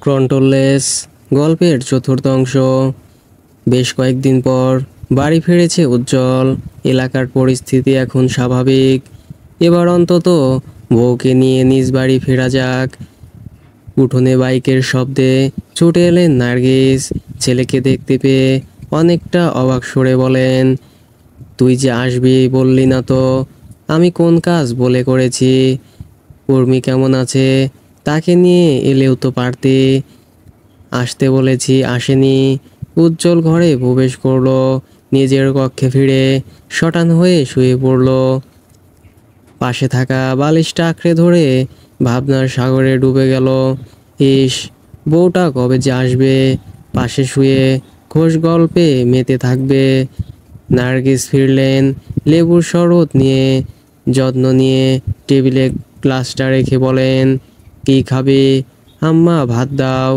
Controlless গল্পের চতুর্থ অংশ। বেশ কয়েকদিন পর বাড়ি ফিরেছে উজ্জ্বল। এলাকার পরিস্থিতি এখন স্বাভাবিক। এবার অন্তত বউকে নিয়ে নিজ বাড়ি ফেরা যাক। উঠোনে বাইকের শব্দে ছুটে এলেন নার্গিস। ছেলেকে দেখতে পেয়ে অনেকটা অবাক সুরে বলেন, তুই যে আসবি বললি না তো। আমি কোন কাজ বলে করেছি? উর্মি কেমন আছে? তাকে নিয়ে এলেও তো পারতে। আসতে বলেছি আসেনি। উজ্জ্বল ঘরে প্রবেশ করলো। নিজের কক্ষে ফিরে শটান হয়ে শুয়ে পড়ল। পাশে থাকা বালিশটা আঁকড়ে ধরে ভাবনার সাগরে ডুবে গেল। ইস, বউটা কবে যে আসবে? পাশে শুয়ে খোশ গল্পে মেতে থাকবে। নার্গিস ফিরলেন লেবুর শরবত নিয়ে। যত্ন নিয়ে টেবিলে গ্লাসটা রেখে বলেন, কি খাবি? আম্মা ভাত দাও,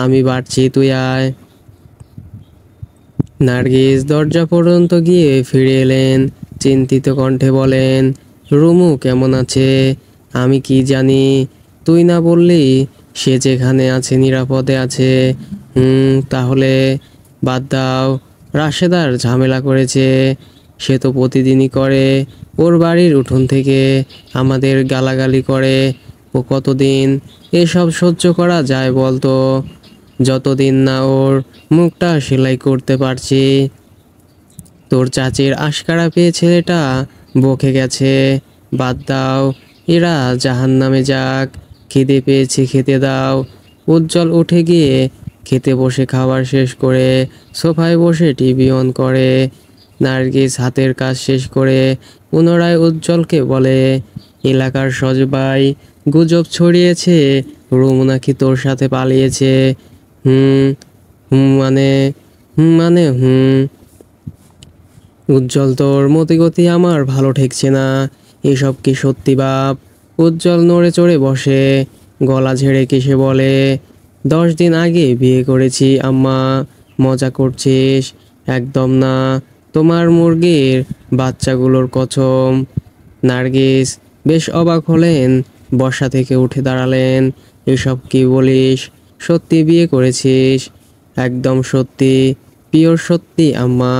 আমি বাড়ছি, তুই আয়। নার্গিস দরজা পর্যন্ত গিয়ে ফিরে এলেন। চিন্তিত কণ্ঠে বলেন, রুমু কেমন আছে? আমি কি জানি? তুই না বললি সে যেখানে আছে নিরাপদে আছে? তাহলে বাদ দাও। রাশেদার ঝামেলা করেছে, সে তো প্রতিদিনই করে। ওর বাড়ির উঠোন থেকে আমাদের গালাগালি করে। ও কতদিন এসব সহ্য করা যায় বলতো? যতদিন না ওর মুখটা সেলাই করতে পারছি। তোর চাচির আশকারা পেয়ে ছেলেটা বকে গেছে। বাদ দাও, এরা জাহান্নামে যাক। খিদে পেয়েছে, খেতে দাও। উজ্জ্বল উঠে গিয়ে খেতে বসে খাবার শেষ করে সোফায় বসে টিভি অন করে। নার্গিস হাতের কাজ শেষ করে পুনরায় উজ্জ্বলকে বলে, এলাকার সবাই গুজব ছড়িয়েছে রুমু নাকি তোর সাথে পালিয়েছে। হুম হুম মানে হুম। উজ্জ্বল, তোর মতিগতি আমার ভালো ঠেকছে না। এসব কি সত্যি বাপ? উজ্জ্বল নড়ে চড়ে বসে, গলা ঝেড়ে কেসে বলে, 10 দিন আগে বিয়ে করেছি আম্মা। মজা করছিস? একদম না, তোমার মুরগির বাচ্চাগুলোর কসম। নার্গিস বেশ অবাক হলেন। বসা থেকে উঠে দাঁড়ালেন। এসব কি বলিস? সত্যি বিয়ে করেছিস? একদম সত্যি, পিওর সত্যি আম্মা।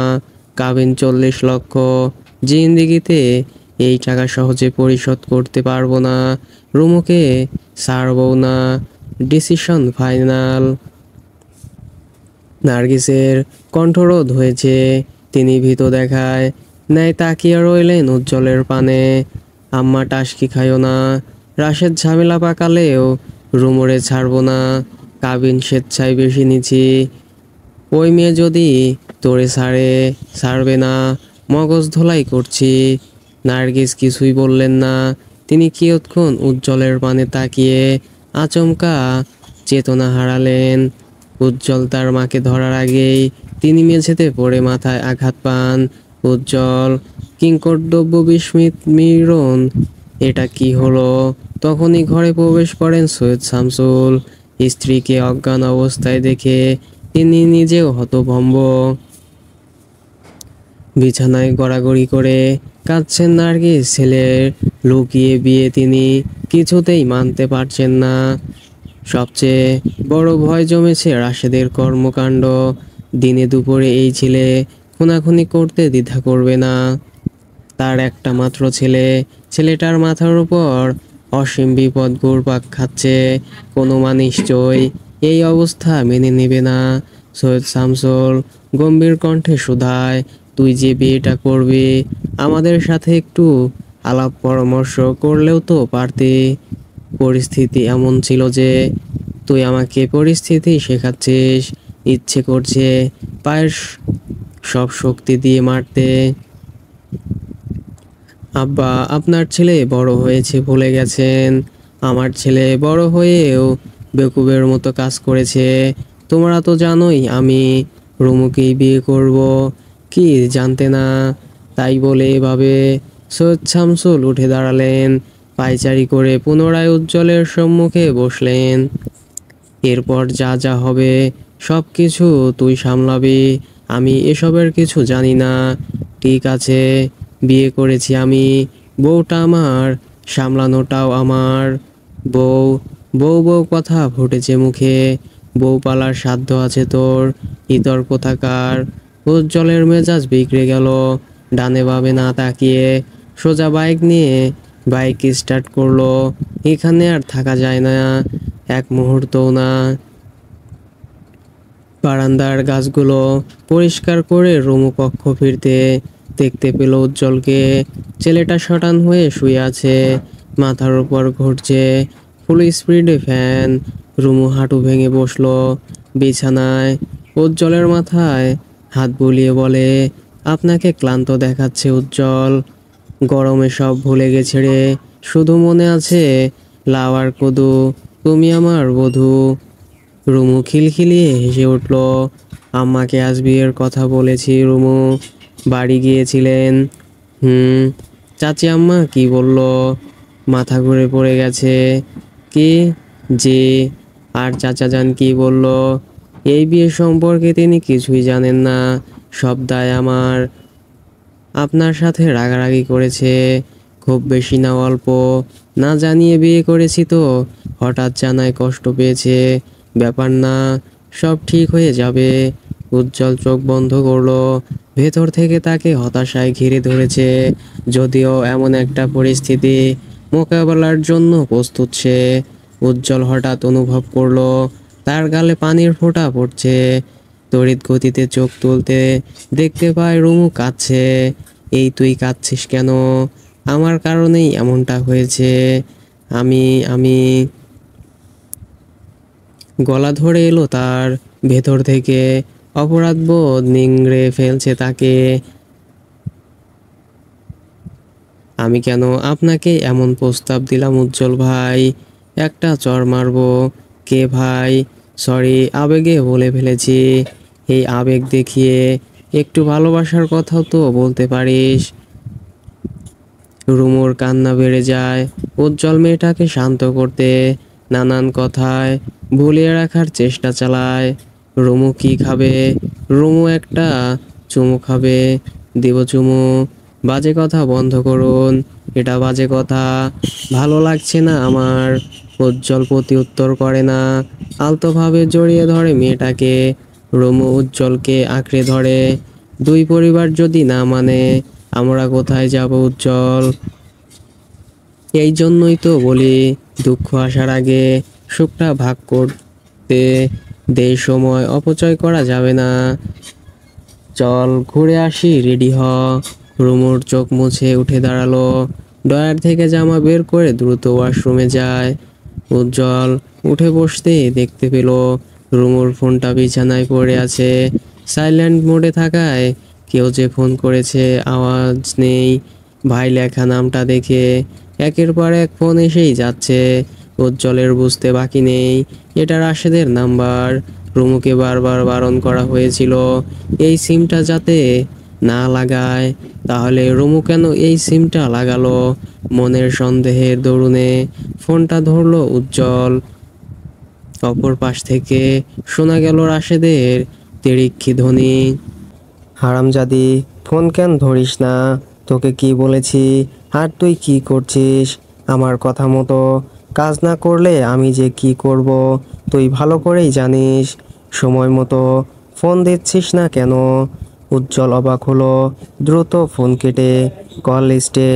কাবিন 40 লক্ষ। জিন্দিগিতে এই টাকা সহজে পরিশোধ করতে পারবো না। রুমুকে ছাড়বো না। Decision final. নার্গিসের কণ্ঠরোধ হয়েছে। তিনি ভীত দেখায় ন্যায় তাকিয়ে রইলেন উজ্জ্বলের পানে। আম্মা টাসকি খাইও না। রাশেদ ঝামেলা পাকালেও রুমুরে ছাড়বো না। কাবিন স্বেচ্ছায় বেশি নিছি। ওই মেয়ে যদি তোরে ছাড়বে না। মগজ ধোলাই করছি। নার্গিস কিছুই বললেন না। তিনি কিয়ৎক্ষণ উজ্জ্বলের পানে তাকিয়ে আচমকা চেতনা হারালেন। উজ্জ্বল তার মাকে ধরার আগেই তিনি মেঝেতে পড়ে মাথায় আঘাত পান। উজ্জ্বল কিংকর্তব্য বিস্মিত মিরন, এটা কি হলো? তখনই ঘরে প্রবেশ করেন সৈয়দ শামসুল। স্ত্রীকে অজ্ঞান অবস্থায় দেখে তিনি নিজেও হতভম্ব। বিছানায় গড়াগড়ি করে কাঁদছেন নার্গিস। ছেলের লুকিয়ে বিয়ে তিনি কিছুতেই মানতে পারছেন না। সবচেয়ে বড় ভয় জমেছে রাশেদের কর্মকাণ্ড। দিনে দুপুরে এই ছেলে খুনাখুনি করতে দ্বিধা করবে না। তার একটা মাত্র ছেলে, ছেলেটার মাথার উপর অসীম বিপদ ঘুরপাক খাচ্ছে। কোনো মা নিশ্চয় এই অবস্থা মেনে নেবে না। সৈয়দ শামসুল গম্ভীর কণ্ঠে শুধায়, তুই যে বিয়েটা করবি, আমাদের সাথে একটু আলাপ পরামর্শ করলেও তো পারতি। পরিস্থিতি এমন ছিল যে তুই আমাকে পরিস্থিতি শেখাচ্ছিস। ইচ্ছে করছে পায়ের সব শক্তি দিয়ে মারতে। আব্বা, আপনার ছেলে বড় হয়েছে ভুলে গেছেন? আমার ছেলে বড় হয়েও বেকুবের মতো কাজ করেছে। তোমরা তো জানোই আমি রুমুকেই বিয়ে করব। কি জানতে না? তাই বলে এভাবে? সৈয়দ শামসুল উঠে দাঁড়ালেন। পায়চারি করে পুনরায় উজ্জ্বলের সম্মুখে বসলেন। এরপর যা যা হবে সব কিছু তুই সামলাবি। আমি এসবের কিছু জানি না। ঠিক আছে, বিয়ে করেছি আমি, বউটা আমার, সামলানোটাও আমার। বউ বউ বউ কথা ফুটেছে মুখে। বউ পালার সাধ্য আছে তোর, ইতর কোথাকার। উজ্জ্বলের মেজাজ বিগড়ে গেল। ডানে বামে না তাকিয়ে সোজা বাইক নিয়ে বাইক স্টার্ট করলো। এখানে আর থাকা যায় না, এক মুহূর্তও না। বারান্দার গাছগুলো পরিষ্কার করে রুমু কক্ষ ফিরতে দেখতে পেল উজ্জ্বলকে। ছেলেটা শটান হয়ে শুয়ে আছে, মাথার উপর ঘুরছে ফুল স্পিডে ফ্যান। রুমু হাঁটু ভেঙে বসলো বিছানায়। উজ্জ্বলের মাথায় হাত বুলিয়ে বলে, আপনাকে ক্লান্ত দেখাচ্ছে উজ্জ্বল। গরমে সব ভুলে গেছে রে, শুধু মনে আছে লাউ আর কদু, তুমি আমার বধূ। রুমু খিলখিলিয়ে হেসে উঠল। আম্মাকে আজ বিয়ের কথা বলেছি রুমু, বাড়ি গিয়েছিলেন? হুম। চাচি আম্মা কি বলল? মাথা ঘুরে পড়ে গেছে। কি? জি। আর চাচা যান কি বলল? এই বিয়ে সম্পর্কে তিনি কিছুই জানেন না, সব দায় আমার। আপনার সাথে রাগারাগি করেছে, খুব বেশি না অল্প। না জানিয়ে বিয়ে করেছি তো, হঠাৎ জানায় কষ্ট পেয়েছে। ব্যাপার না, সব ঠিক হয়ে যাবে। উজ্জ্বল চোখ বন্ধ করলো। ভেতর থেকে তাকে হতাশায় ঘিরে ধরেছে, যদিও এমন একটা পরিস্থিতি মোকাবেলার জন্য প্রস্তুত সে। উজ্জ্বল হঠাৎ অনুভব করলো তার গালে পানির ফোঁটা পড়ছে। তড়িৎ গতিতে চোখ তুলতে দেখতে পায় রুমু কাঁদছে। এই তুই কাঁদছিস কেন? আমার কারণেই এমনটা হয়েছে। আমি আমি গলা ধরে এলো তার। ভেতর থেকে অপরাধবোধ নিংড়ে ফেলছে তাকে। আমি কেন আপনাকে এমন প্রস্তাব দিলাম উজ্জ্বল ভাই? একটা চর মারবো। কে ভাই? সরি, আবেগে বলে ফেলেছি। এই আবেগ দেখিয়ে একটু ভালোবাসার কথাও তো বলতে পারিস। রুমুর কান্না বেড়ে যায়। উজ্জ্বল মেয়েটাকে শান্ত করতে নানান কথায় ভুলিয়ে রাখার চেষ্টা চালায়। রুমু কি খাবে? রুমু একটা চুমু খাবে। দিব চুমু? বাজে কথা বন্ধ করুন, এটা বাজে কথা, ভালো লাগছে না আমার। উজ্জ্বল প্রতি উত্তর করে না, আলতোভাবে জড়িয়ে ধরে মেয়েটাকে। রুমু উজ্জ্বলকে আঁকড়ে ধরে। দুই পরিবার যদি না মানে আমরা কোথায় যাব উজ্জ্বল? এই জন্যই তো বলি, দুঃখ আসার আগে সুখটা ভাগ করতে দে, সময় অপচয় করা যাবে না। চল ঘুরে আসি, রেডি হ। রুমুর চোখ মুছে উঠে দাঁড়ালো। ড্রয়ার থেকে জামা বের করে দ্রুত ওয়াশরুমে যায়। উজ্জ্বল উঠে বসতে দেখতে পেল রুমুর ফোনটা বিছানায় পড়ে আছে। সাইলেন্ট মোডে থাকায় কেউ যে ফোন করেছে আওয়াজ নেই। ভাই লেখা নামটা দেখে একের পর এক ফোন এসেই যাচ্ছে। উজ্জ্বলের বুঝতে বাকি নেই এটা রাশেদের নাম্বার। রুমুকে বারবার বারণ করা হয়েছিল এই সিমটা যাতে না লাগায়, তাহলে রুমু কেন এই সিমটা লাগালো? মনের সন্দেহের দরুনে ফোনটা ধরলো উজ্জ্বল। অপর পাশ থেকে শোনা গেল রাশেদের তিরিক্ষি ধ্বনি। হারামজাদি, ফোন কেন ধরিস না? তোকে কি বলেছি? আর তুই কি করছিস? আমার কথা মতো কাজ না করলে আমি যে কি করব তুই ভালো করেই জানিস। সময় মতো ফোন দিচ্ছিস না কেন? উজ্জ্বল অবাক হলো। দ্রুত ফোন কেটে কল লিস্টে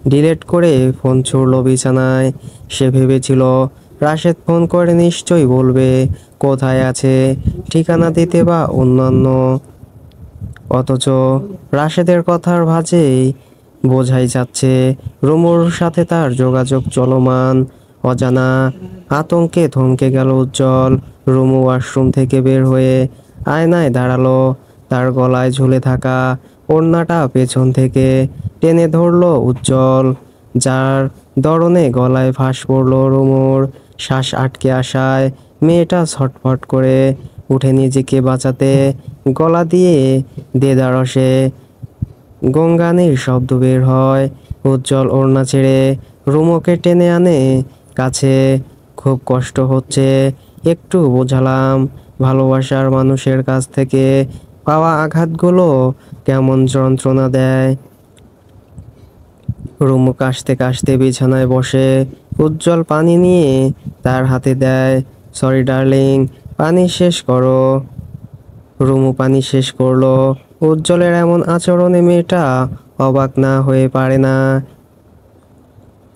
ডিলিট করে ফোন ছুড়ল বিছানায়। সে ভেবেছিল রাশেদ ফোন করে নিশ্চয়ই বলবে কোথায় আছে, ঠিকানা দিতে বা অন্যান্য। অথচ রাশেদের কথার ভাঁজেই বোঝাই যাচ্ছে রুমুর সাথে তার যোগাযোগ চলমান। অজানা আতঙ্কে থমকে গেল উজ্জ্বল। রুমু ওয়াশরুম থেকে বের হয়ে আয়নায় দাঁড়ালো। তার গলায় ঝুলে থাকা ওড়নাটা পেছন থেকে টেনে ধরলো উজ্জ্বল, যার দরুনে গলায় ফাঁস পড়ল রুমুর। শ্বাস আটকে আসায় মেয়েটা ছটফট করে উঠে নিজেকে বাঁচাতে গলা দিয়ে দেদারসে গঙ্গানির শব্দ বের হয়। উজ্জ্বল ওড়না ছেড়ে রুমুকে টেনে আনে কাছে। খুব কষ্ট হচ্ছে, একটু বোঝালাম। ভালোবাসার মানুষের কাছ থেকে পাওয়া আঘাতগুলো কেমন যন্ত্রণা দেয়। রুমু কাশতে কাশতে বিছানায় বসে উজ্জ্বল পানি নিয়ে তার হাতে দেয়। সরি ডার্লিং, পানি শেষ করো। রুমু পানি শেষ করলো। উজ্জ্বলের এমন আচরণে মেয়েটা অবাক না হয়ে পারে না।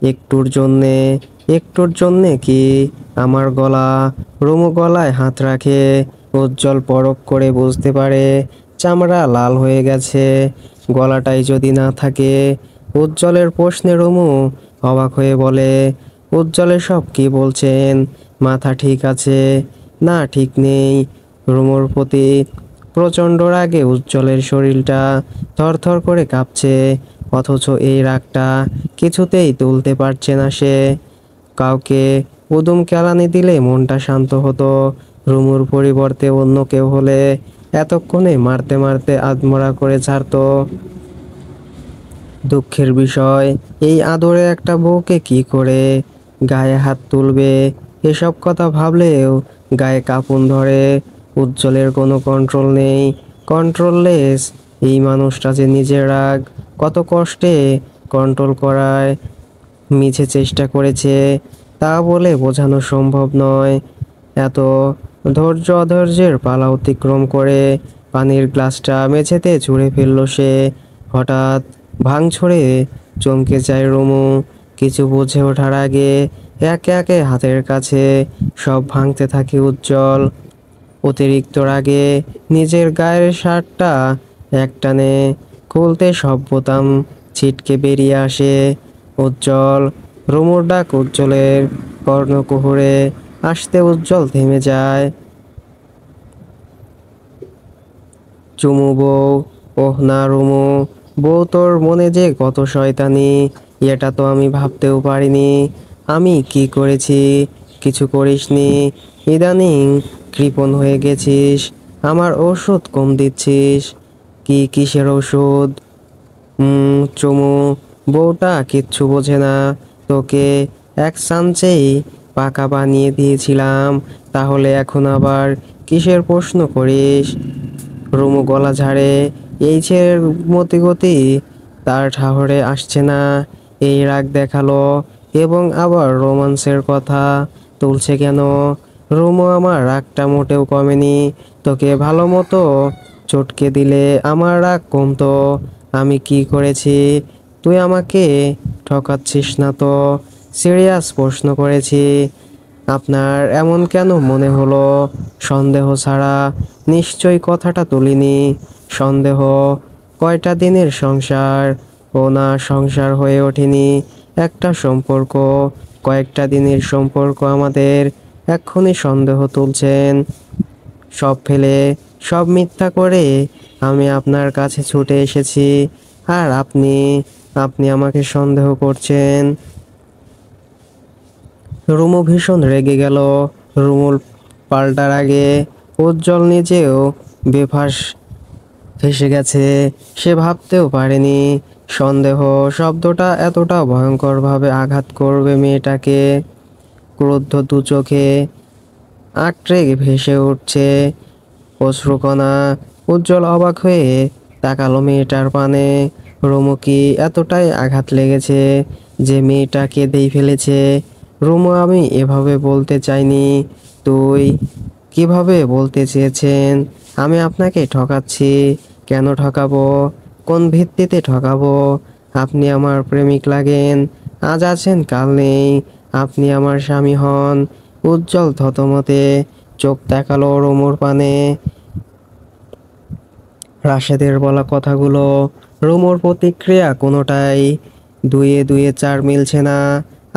একটুর জন্যে কি আমার গলা? রুমু গলায় হাত রাখে। উজ্জ্বল পরখ করে বুঝতে পারে চামড়া লাল হয়ে গেছে। গলাটাই যদি না থাকে? উজ্জ্বলের প্রশ্নে রুমু অবাক হয়ে বলে, উজ্জ্বলের সব কি বলছেন? মাথা ঠিক আছে? না, ঠিক নেই। রুমুর প্রতি প্রচণ্ড রাগে উজ্জ্বলের শরীরটা থরথর করে কাঁপছে, অথচ এই রাগটা কিছুতেই তুলতে পারছে না সে। কাউকে উদুম কেলানি দিলে মনটা শান্ত হতো। রুমুর পরিবর্তে অন্য কেউ হলে এতক্ষণে মারতে মারতে আধমরা করে ছাড়তো। দুঃখের বিষয়, এই আদরে একটা বউকে কি করে গায়ে হাত তুলবে, এসব কথা ভাবলেও গায়ে কাঁপুন ধরে। উজ্জ্বলের কোনো কন্ট্রোল নেই, কন্ট্রোললেস। এই মানুষটা যে নিজের রাগ কত কষ্টে কন্ট্রোল করায় মিছে চেষ্টা করেছে, তা বলে বোঝানো সম্ভব নয়। এত ধৈর্য অধৈর্যের পালা অতিক্রম করে পানির গ্লাসটা মেঝেতে ছুঁড়ে ফেলল সে। হঠাৎ ভাঙছড়ে চমকে যায় রুমু। কিছু বুঝে ওঠার আগে একে একে হাতের কাছে সব ভাঙতে থাকে উজ্জ্বল। অতিরিক্ত রাগে নিজের গায়ের শার্টটা একটানে খুলতে সব বোতাম ছিটকে বেরিয়ে আসে। উজ্জ্বল! রুমুর ডাক উজ্জ্বলের কর্ণকুহরে আসতে উজ্জ্বল থেমে যায়। চুমু বউ? ওহ না রুমু, বউ তোর মনে যে কত শয়তানি, এটা তো আমি ভাবতেও পারিনি। আমি কি করেছি? কিছু করিসনি। ইদানিং কৃপণ হয়ে গেছিস। আমার ওষুধ কম দিচ্ছিস। কিসের ওষুধ? চুমু, বউটা কিচ্ছু বোঝে না। তোকে এক চান্সেই পাকা বানিয়ে দিয়েছিলাম, তাহলে এখন আবার কিসের প্রশ্ন করিস? রুমু গলা ঝাড়ে। এই ছেলের মতিগতি তার ঠাহরে আসছে না। এই রাগ দেখালো এবং আবার রোমান্সের কথা তুলছে কেন? রুমু, আমার রাগটা মোটেও কমেনি। তোকে ভালো মতো চটকে দিলে আমার রাগ কমতো। আমি কি করেছি? তুই আমাকে ঠকাচ্ছিস না তো? সিরিয়াস প্রশ্ন করেছি। আপনার এমন কেন মনে হলো? সন্দেহ ছাড়া নিশ্চয়ই কথাটা তুলিনি। সন্দেহ? কয়টা দিনের সংসার? ও না, সংসার হয়ে ওঠেনি, একটা সম্পর্ক। কয়েকটা দিনের সম্পর্ক আমাদের, এক্ষুনি সন্দেহ তুলছেন? সব ফেলে, সব মিথ্যা করে আমি আপনার কাছে ছুটে এসেছি, আর আপনি আপনি আমাকে সন্দেহ করছেন? রুমু ভীষণ রেগে গেল। রুমুর পাল্টার আগে উজ্জ্বল নিজেও বেফাঁস ফেঁসে গেছে। সে ভাবতেও পারেনি সন্দেহ শব্দটা এতটা ভয়ঙ্করভাবে আঘাত করবে মেয়েটাকে। ক্রুদ্ধ দু চোখে আঁকড়ে ভেসে উঠছে অশ্রুকণা। উজ্জ্বল অবাক হয়ে তাকালো মেয়েটার পানে। রুমু কি এতটাই আঘাত লেগেছে যে মেয়েটা কেঁদেই ফেলেছে? রুমু, আমি এভাবে বলতে চাইনি। তুই কিভাবে বলতে চেয়েছেন আমি আপনাকে ঠকাচ্ছি? কেন ঠকাবো? কোন ভিত্তিতে ঠকাবো? আপনি আমার প্রেমিক লাগেন, আজ আছেন কাল নেই। আপনি আমার স্বামী হন। উজ্জ্বল থতমতে চোখ তাকালো রুমুর পানে। রাশেদের বলা কথাগুলো, রুমুর প্রতিক্রিয়া কোনোটাই দুয়ে দুয়ে চার মিলছে না।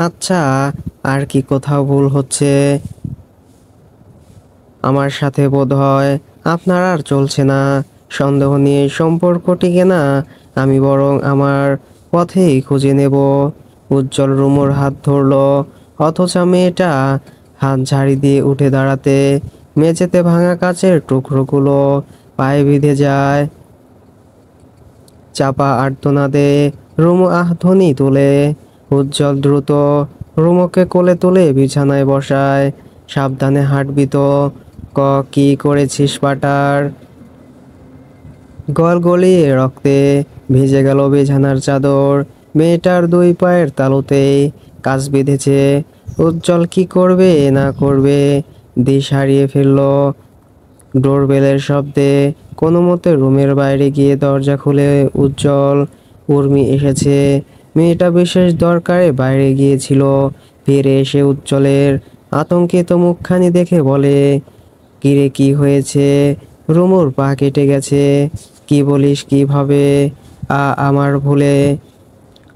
আচ্ছা, আর কি কোথাও ভুল হচ্ছে? আমার সাথে বোধহয় আপনার আর চলছে না। সন্দেহ নিয়ে সম্পর্ক টিকে না। আমি বরং আমার পথেই খুঁজে নেব। উজ্জ্বল রুমুর হাত ধরল, অথচ মেয়েটা হাত ঝাড়ি দিয়ে উঠে দাঁড়াতে মেঝেতে ভাঙা কাচের টুকরোগুলো পায়ে বিঁধে যায়। চাপা আর্তনাদে রুমু ধ্বনি তোলে। উজ্জ্বল দ্রুত রুমুকে কোলে তুলে বিছানায় বসায়। সাবধানে হাঁটবি তো। কি করেছিস বাটার? গলগলিয়ে রক্তে ভিজে গেল বিছানার চাদর। মেয়েটার দুই পায়ের তালুতে কাজ বেঁধেছে। উজ্জ্বল কি করবে না করবে দিশ হারিয়ে ফেলল। ডোরবেলের শব্দে কোনো মতে রুমের বাইরে গিয়ে দরজা খুলে উজ্জ্বল। উর্মি এসেছে। মেয়েটা বিশেষ দরকারে বাইরে গিয়েছিল। ফিরে এসে উজ্জ্বলের আতঙ্কিত মুখখানি দেখে বলে, কিরে কি হয়েছে? রুমুর পা কেটে গেছে। কি বলিস কিভাবে? আমার ভুলে।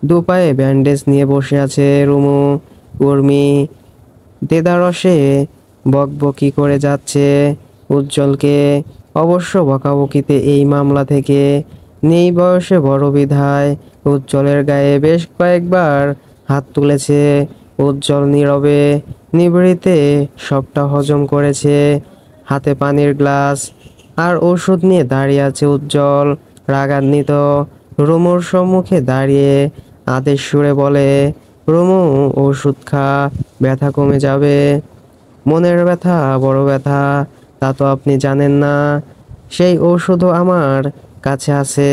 দুপায়ে ব্যান্ডেজ নিয়ে বসে আছে রুমু। উর্মি দেদারসে বকবকি করে যাচ্ছে উজ্জ্বলকে। অবশ্য বকাবকিতে এই মামলা থেকে নেই বয়সে বড় বিধায় উজ্জ্বলের গায়ে বেশ কয়েকবার হাত তুলেছে। উজ্জ্বল নীরবে নিভৃতে সবটা হজম করেছে। হাতে পানির গ্লাস আর ওষুধ নিয়ে দাঁড়িয়ে আছে উজ্জ্বল রাগান্বিত। রুমুর সম্মুখে দাঁড়িয়ে আদেশ সুরে বলে, রুমু ওষুধ খা, ব্যথা কমে যাবে। মনের ব্যথা বড় ব্যথা, তা তো আপনি জানেন না। সেই ঔষধও আমার কাছে আছে।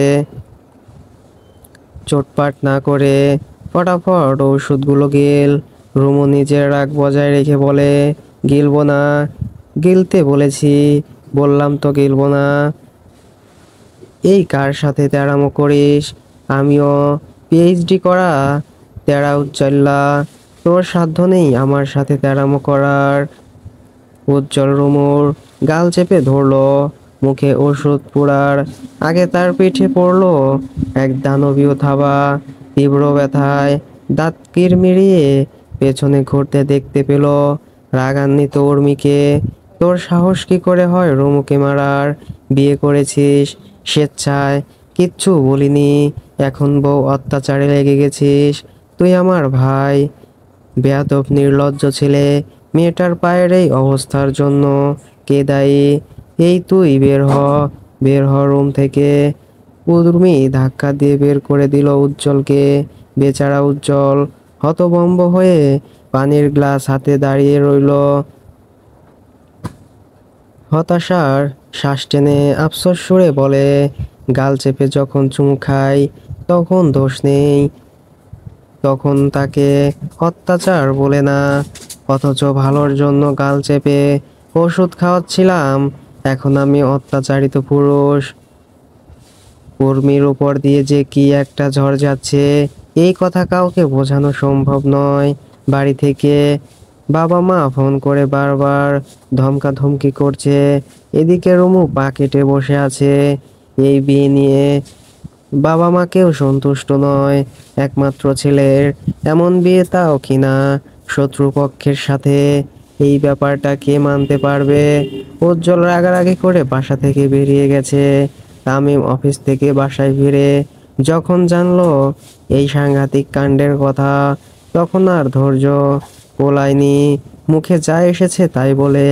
চোটপাট না করে ফটাফট ওষুধগুলো গিল। রুমু নিজের রাগ বজায় রেখে বলে, গিলবো না। গিলতে বলেছি, বললাম তো গিলবো না। এই কার সাথে তেড়ামো করিস? আমিও পিএইচডি করা তেড়া উজ্জ্বলা। তোর সাধ্য নেই আমার সাথে তেড়ামো করার। উজ্জ্বল রুমুর গাল চেপে ধরলো। মুখে ওষুধ পোড়ার আগে তার পিঠে পড়লো এক দানবীয় থাবা। তীব্র ব্যথায় দাঁত কিরমিরিয়ে পেছনে ঘুরতে দেখতে পেল রাগান্বিত উর্মিকে। তোর সাহস কি করে হয় রুমুকে মারার? বিয়ে করেছিস স্বেচ্ছায়, কিচ্ছু বলিনি। এখন বউ অত্যাচারে লেগে গেছিস। তুই আমার ভাই। বেয়াদব নির্লজ্জ ছেলে। মেয়েটার পায়ের এই অবস্থার জন্য কে দায়ী? এই তুই বের হ, বের হ রুম থেকে। উর্মি ধাক্কা দিয়ে বের করে দিল উজ্জ্বলকে। বেচারা উজ্জ্বল হতভম্ব হয়ে পানির গ্লাস হাতে দাঁড়িয়ে রইল। হতাশার শ্বাস টেনে আফসোস সুরে বলে, গাল চেপে যখন চুমু খাই তখন দোষ নেই, তখন তাকে অত্যাচার বলে না। অথচ ভালোর জন্য গাল চেপে ওষুধ খাওয়াচ্ছিলাম, এখন আমি অত্যাচারিত পুরুষ। উর্মির উপর দিয়ে যে কি একটা ঝড় যাচ্ছে, এই কথা কাউকে বোঝানো সম্ভব নয়। বাড়ি থেকে বাবা মা ফোন করে বারবার ধমকাধমকি করছে। এদিকে রুমু পা কেটে বসে আছে। এই বিয়ে নিয়ে বাবা মাকেও সন্তুষ্ট নয়। একমাত্র ছেলের এমন বিয়ে, তাও কিনা শত্রুপক্ষের সাথে। এই ব্যাপারটা কে মানতে পারবে? উজ্জ্বল রাগারাগি করে বাসা থেকে বেরিয়ে গেছে। তামিম অফিস থেকে বাসায় ফিরে যখন জানলো এই সাংঘাতিক কাণ্ডের কথা, তখন আর ধৈর্য কোলায়নি। মুখে যা এসেছে তাই বলে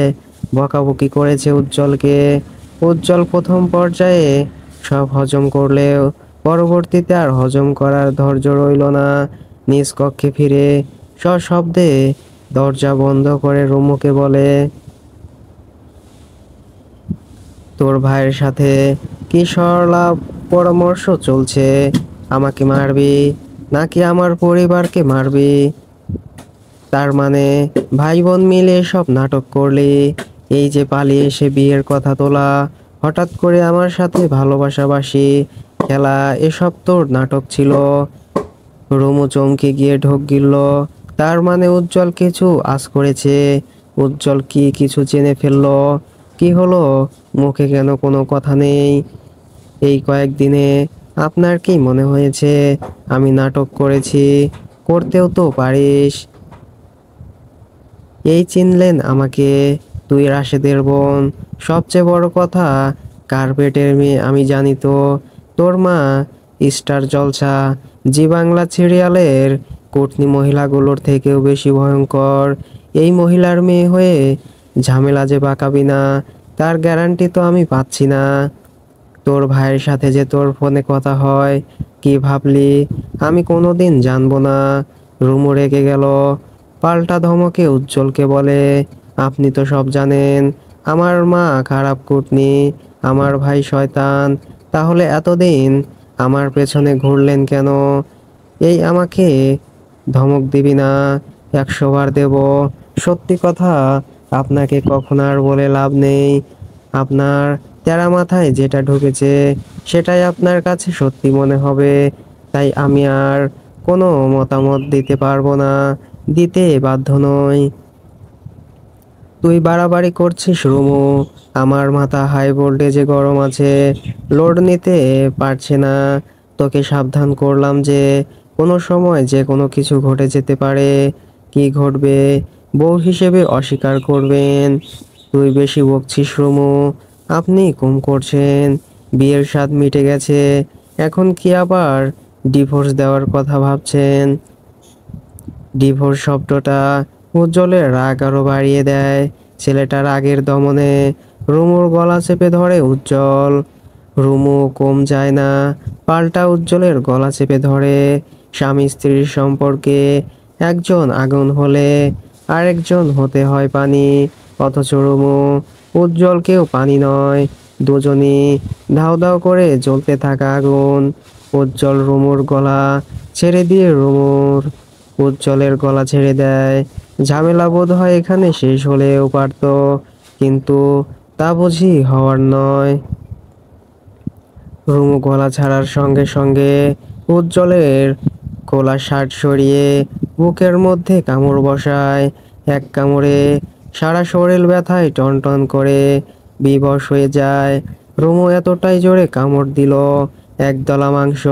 বকাবকি করেছে উজ্জ্বলকে। উজ্জ্বল প্রথম পর্যায়ে সব হজম করলেও পরবর্তীতে আর হজম করার ধৈর্য রইল না। নিজ কক্ষে ফিরে সশব্দে দরজা বন্ধ করে রুমুকে বলে, তোর ভাইয়ের সাথে কি সরলা পরামর্শ চলছে? আমাকে মারবি নাকি আমার পরিবারকে মারবি? তার মানে ভাই বোন মিলে সব নাটক করলি? এই যে পালিয়ে এসে বিয়ের কথা তোলা, হঠাৎ করে আমার সাথে ভালোবাসাবাসি খেলা, এসব তোর নাটক ছিল? রুমু চমকে গিয়ে ঢোক গিলল। তার মানে উজ্জ্বল কিছু আঁচ করেছে। উজ্জ্বল কি কিছু জেনে ফেললো? কি হলো? মুখে কেন কোনো কথা নেই? এই কয়েকদিনে আপনার কি মনে হয়েছে আমি নাটক করেছি? করতেও তো পারিস। এই চিনলেন আমাকে? তুই রাশেদের বোন। সবচেয়ে বড় কথা, কার্পেটের মেয়ে আমি জানি তো। তোর মা স্টার জলসা জি বাংলা সিরিয়ালের কটনি মহিলাগুলোর থেকেও বেশি ভয়ঙ্কর। এই মহিলার মেয়ে হয়ে ঝামেলা যে পাকাবি না, তার গ্যারান্টি তো আমি পাচ্ছি না। তোর ভাইয়ের সাথে যে তোর ফোনে কথা হয়, কি ভাবলি আমি কোনোদিন জানবো না? রুমু রেগে গেল। পাল্টা ধমকে উজ্জ্বলকে বলে, আপনি তো সব জানেন। আমার মা খারাপ কুটনি, আমার ভাই শয়তান। তাহলে এতদিন আমার পেছনে ঘুরলেন কেন? এই আমাকে ধমক দিবি না, 100 বার দেব। সত্যি কথা আপনাকে কখন আর বলে লাভ নেই। আপনার তেরা মাথায় যেটা ঢুকেছে সেটাই আপনার কাছে সত্যি মনে হবে। তাই আমি আর কোনো মতামত দিতে পারবো না, দিতে বাধ্য নই। তুই বাড়াবাড়ি করছিস রুমু। আমার মাথা হাই ভোল্টেজে গরম আছে, লোড নিতে পারছে না। তোকে সাবধান করলাম যে কোনো সময় যে কোনো কিছু ঘটে যেতে পারে। কি ঘটবে বউ হিসেবে অস্বীকার করবেন? তুই বেশি বকছিস রুমু। আপনি কম করছেন। বিয়ের স্বাদ মিটে গেছে, এখন কি আবার ডিভোর্স দেওয়ার কথা ভাবছেন? ডিভোর্স শব্দটা উজ্জ্বলের রাগ আরো বাড়িয়ে দেয়। ছেলেটার রাগের দমনে রুমুর গলা চেপে ধরে উজ্জ্বল। রুমু কম যায় না, পাল্টা উজ্জ্বলের গলা চেপে ধরে। স্বামী স্ত্রীর সম্পর্কে একজন আগুন হলে আরেকজন হতে হয় পানি, অথচ রুমু উজ্জ্বলকেও পানি নয়, দুজনই ধাউ ধাউ করে জ্বলতে থাকা আগুন। উজ্জ্বল রুমুর গলা ছেড়ে দিয়ে রুমুর উজ্জ্বলের গলা ছেড়ে দেয়। ঝামেলা বোধ হয় এখানে শেষ হলেও পারত, কিন্তু তা বুঝি হওয়ার নয়। রুমু গলা ছাড়ার সঙ্গে সঙ্গে উজ্জ্বলের খোলা শার্ট সরিয়ে বুকের মধ্যে কামড় বসায়। এক কামড়ে সারা শরীর ব্যথায় টনটন করে বিবশ হয়ে যায়। রুমু এতটাই জোরে কামড় দিল, একদলা মাংস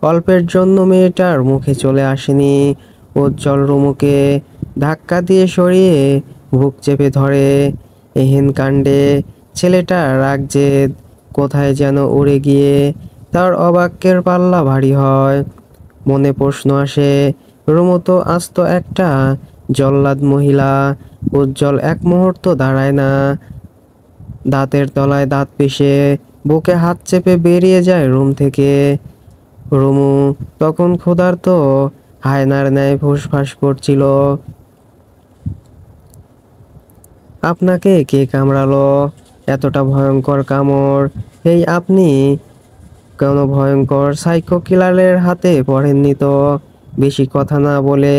অল্পের জন্য মেয়েটার মুখে চলে আসেনি। উজ্জ্বল রুমুকে ধাক্কা দিয়ে সরিয়ে বুক চেপে ধরে। এহেন কাণ্ডে ছেলেটার রাগ জেদ কোথায় যেন উড়ে গিয়ে তার অবাক্যের পাল্লা ভারী হয়। মনে প্রশ্ন আসে, রুমু তো আস্ত একটা জল্লাদ মহিলা। উজ্জ্বল এক মুহূর্ত দাঁড়ায় না, দাঁতের তলায় দাঁত পিষে বুকে হাত চেপে বেরিয়ে যায় রুম থেকে। রুমু তখন ক্ষুধার্ত হায়নার ন্যায় ফুসফাস করছিল। আপনাকে কে কামড়ালো? এতটা ভয়ঙ্কর কামড় এই আপনি কোনো ভয়ঙ্কর সাইকো কিলারের হাতে পড়েননি তো? বেশি কথা না বলে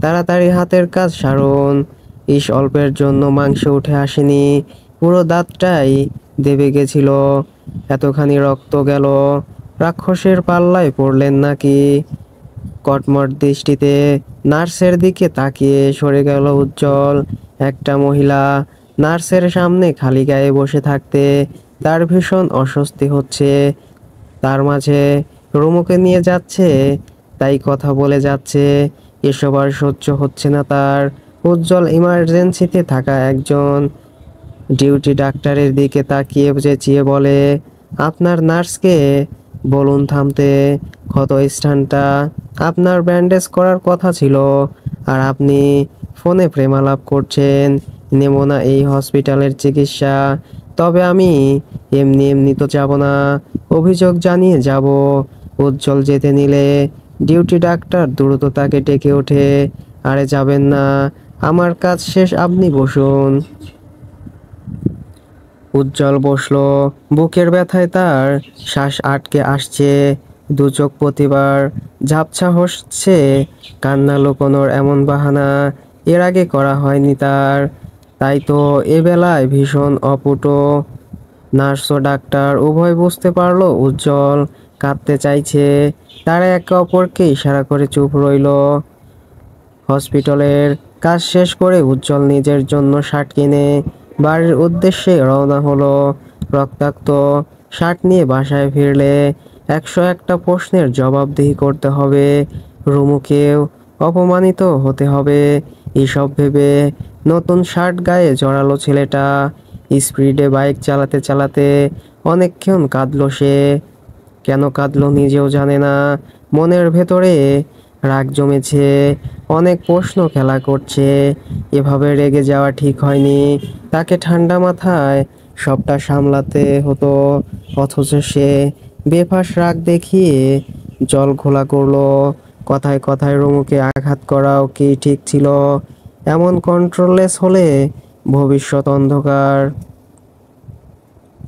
তাড়াতাড়ি হাতের কাজ সারুন। অল্পের জন্য মাংস উঠে আসেনি, পুরো দাঁতটাই দেবে গেছিল। এতখানি রক্ত গেল, রাক্ষসের পাল্লায় পড়লেন নাকি? কটমট দৃষ্টিতে নার্সের দিকে তাকিয়ে সরে গেল উজ্জ্বল। একটা মহিলা নার্সের সামনে খালি গায়ে বসে থাকতে তার ভীষণ অস্বস্তি হচ্ছে। তার মাঝে রুমুকে নিয়ে যাচ্ছে, তাই কথা বলে যাচ্ছে। এসব আর সহ্য হচ্ছে না তার। উজ্জ্বল ইমার্জেন্সিতে থাকা একজন ডিউটি ডাক্তারের দিকে তাকিয়ে চেঁচিয়ে বলে, আপনার নার্সকে বলুন থামতে। ক্ষত স্থানটা আপনার ব্যান্ডেজ করার কথা ছিল, আর আপনি ফোনে প্রেমালাপ করছেন। নেব না এই হসপিটালের চিকিৎসা। তবে আমি এমনি এমনি তো যাব না, অভিযোগ জানিয়ে যাব। উজ্জ্বল যেতে নিলে ডিউটি ডাক্তার দ্রুত তাকে ডেকে ওঠে, আরে যাবেন না, আমার কাজ শেষ, আপনি বসুন। উজ্জ্বল বসলো। বুকের ব্যথায় তার শ্বাস আটকে আসছে, দু চোখ প্রতিবার ঝাপসা হচ্ছে। কান্না লুকোনোর এমন বাহানা এর আগে করা হয়নি তার, তাই তো এ বেলায় ভীষণ অপটু। নার্স ও ডাক্তার উভয় বুঝতে পারলো উজ্জ্বল কাঁদতে চাইছে। তারা একে অপরকে ইশারা করে চুপ রইল। হসপিটালের কাজ শেষ করে উজ্জ্বল নিজের জন্য শার্ট কিনে বাড়ির উদ্দেশ্যে রওনা হলো। রক্তাক্ত শার্ট নিয়ে বাসায় ফিরলে 101টা প্রশ্নের জবাবদিহি করতে হবে, রুমুকেও অপমানিত হতে হবে। এসব ভেবে নতুন শার্ট গায়ে জড়ালো ছেলেটা। স্পিডে বাইক চালাতে চালাতে অনেকক্ষণ কাঁদলো সে। কেন কাঁদলো নিজেও জানে না। মনের ভেতরে রাগ জমেছে, অনেক প্রশ্ন খেলা করছে। এভাবে রেগে যাওয়া ঠিক হয়নি। তাকে ঠান্ডা মাথায় সবটা সামলাতে হতো, অথচ সে বেফাঁস রাগ দেখিয়ে জল ঘোলা করলো। কথায় কথায় রুমুকে আঘাত করাও কি ঠিক ছিল? এমন কন্ট্রোললেস হলে ভবিষ্যৎ অন্ধকার।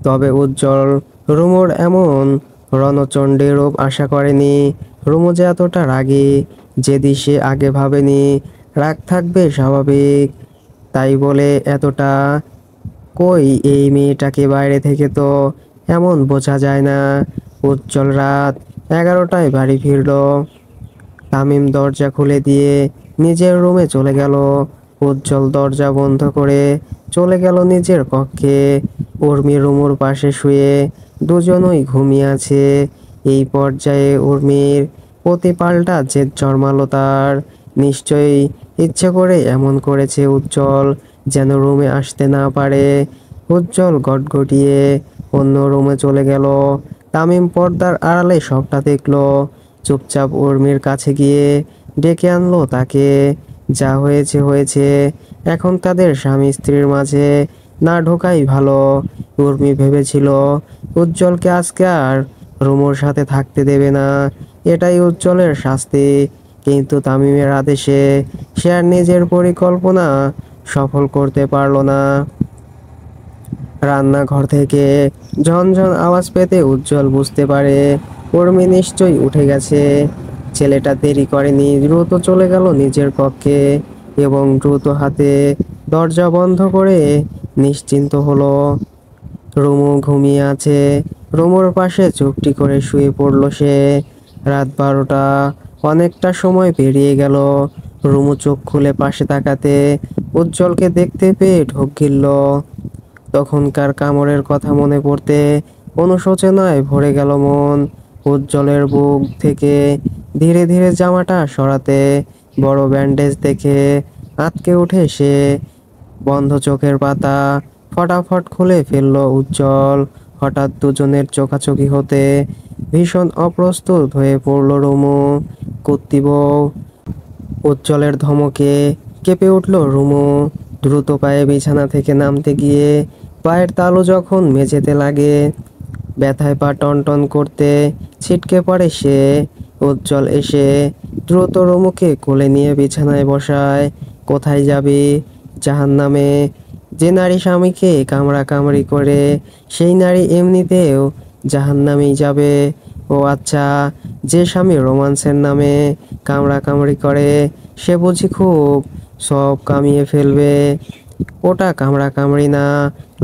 তবে উজ্জ্বল রুমুর এমন রণচণ্ডী রূপ আশা করেনি। রুমু যে এতটা রাগী যেদি সে আগে ভাবেনি রাগ থাকবে স্বাভাবিক, তাই বলে এতটা। কই এই মেয়েটাকে বাইরে থেকে তো এমন বোঝা যায় না। উজ্জ্বল রাত 11টায় বাড়ি ফিরল। তামিম দরজা খুলে দিয়ে নিজের রুমে চলে গেল। উজ্জ্বল দরজা বন্ধ করে চলে গেল নিজের কক্ষে। উর্মি রুমুর পাশে শুয়ে দুজনই ঘুমিয়ে আছে। এই পর্যায়ে উর্মির প্রতি পাল্টা জেদ জন্মালো তার। নিশ্চয়ই ইচ্ছে করে এমন করেছে উজ্জ্বল, যেন রুমে আসতে না পারে। উজ্জ্বল গটগটিয়ে অন্য রুমে চলে গেল। তামিম পর্দার আড়ালে সবটা দেখলো। চুপচাপ উর্মির কাছে গিয়ে ডেকে আনলো তাকে। যা হয়েছে হয়েছে, এখন তাদের স্বামী স্ত্রীর মাঝে না ঢোকাই ভালো। উর্মি ভেবেছিল উজ্জ্বলকে আজকে আর রুমুর সাথে থাকতে দেবে না, এটাই উজ্জ্বলের শাস্তি। কিন্তু তামিমের আদেশে সে আর নিজের পরিকল্পনা সফল করতে পারলো না। রান্নাঘর থেকে ঝনঝন আওয়াজ পেতে উজ্জ্বল বুঝতে পারে উর্মি নিশ্চয়ই উঠে গেছে। ছেলেটা দেরি করেনি, দ্রুত চলে গেল নিজের কক্ষে এবং দ্রুত হাতে দরজা বন্ধ করে নিশ্চিন্ত হলো। রুমু ঘুমিয়ে আছে। রুমুর পাশে চুপটি করে শুয়ে পড়ল সে। রাত 12টা, অনেকটা সময় পেরিয়ে গেল। রুমু চোখ খুলে পাশে তাকাতে উজ্জ্বলকে দেখতে পেয়ে ঢোক গিলল। তখনকার কামড়ের কথা মনে পড়তে অনুশোচনায় ভরে গেল মন। উজ্জ্বলের বুক থেকে ধীরে ধীরে জামাটা সরাতে বড় ব্যান্ডেজ দেখে আঁতকে উঠে সে। বন্ধ চোখের পাতা ফটাফট খুলে ফেলল উজ্জ্বল। হঠাৎ দুজনের চোখাচোখি হতে ভীষণ অপ্রস্তুত হয়ে পড়ল রুমু। কুত্তি বউ। উজ্জ্বলের ধমকে কেঁপে উঠল রুমু। দ্রুত পায়ে বিছানা থেকে নামতে গিয়ে পায়ের তালু যখন মেঝেতে লাগে, ব্যথায় পা টনটন করতে ছিটকে পড়ে সে। উজ্জ্বল এসে দ্রুত রুমুকে কোলে নিয়ে বিছানায় বসায়। কোথায় যাবি? জাহান্নামে। যে নারী স্বামীকে কামড়া কামড়ি করে, সেই নারী এমনিতেও জাহান্নামেই যাবে। ও আচ্ছা, যে স্বামী রোমান্সের নামে কামড়া কামড়ি করে, সে বুঝি খুব সব কামিয়ে ফেলবে। ওটা কামড়া কামড়ি না,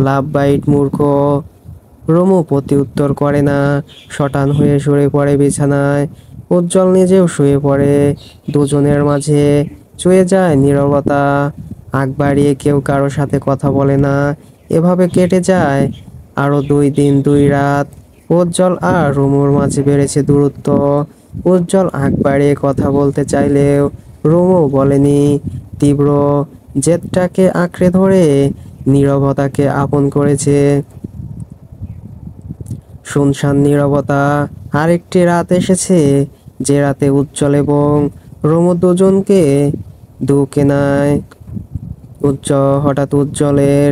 লাভ বাইট মূর্খ। রুমু প্রতি উত্তর করে না, শটান হয়ে সরে পড়ে বিছানায়। উজ্জ্বল নিজেও শুয়ে পড়ে। দুজনের মাঝে ছুঁয়ে যায় নীরবতা। আগ বাড়িয়ে কেউ কারো সাথে কথা বলে না। এভাবে কেটে যায় আরো 2 দিন 2 রাত। উজ্জ্বল আর রুমুর মাঝে বেড়েছে দূরত্ব। উজ্জ্বল আগ বাড়িয়ে কথা বলতে চাইলেও রুমু বলেনি। তীব্র জেদটাকে আঁকড়ে ধরে নীরবতাকে আপন করেছে। শুনশান নীরবতা। আরেকটি রাত এসেছে, যে রাতে উজ্জ্বল এবং রুমু দুজনকে দুকে নেয়। হঠাৎ উজ্জ্বলের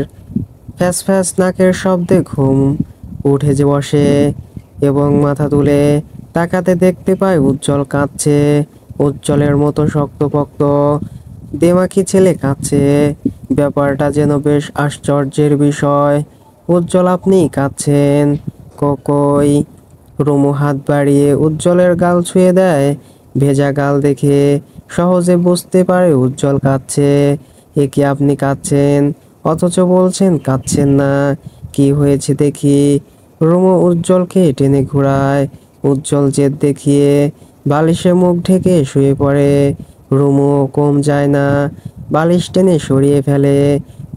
ফ্যাস ফ্যাস নাকের শব্দে ঘুম উঠে যে বসে এবং মাথা তুলে তাকাতে দেখতে পায় উজ্জ্বল কাঁদছে। উজ্জ্বলের মতো শক্তপোক্ত দেমাকি ছেলে কাঁদছে। ব্যাপারটা যেন বেশ আশ্চর্যের বিষয়। উজ্জ্বল, আপনি কাঁদছেন? কই? রুমু হাত বাড়িয়ে উজ্জ্বলের গাল ছুঁয়ে দেয়। ভেজা গাল দেখে সহজে বুঝতে পারে উজ্জ্বল কাঁদছে। এ কি, আপনি কাঁদছেন অথচ বলছেন কাঁদছেন না? কি হয়েছে দেখি? রুমু উজ্জ্বলকে টেনে ঘোরায়। উজ্জ্বল জেদ দেখিয়ে বালিশে মুখ ঢেকে শুয়ে পড়ে। রুমু কম যায় না, বালিশ টেনে সরিয়ে ফেলে।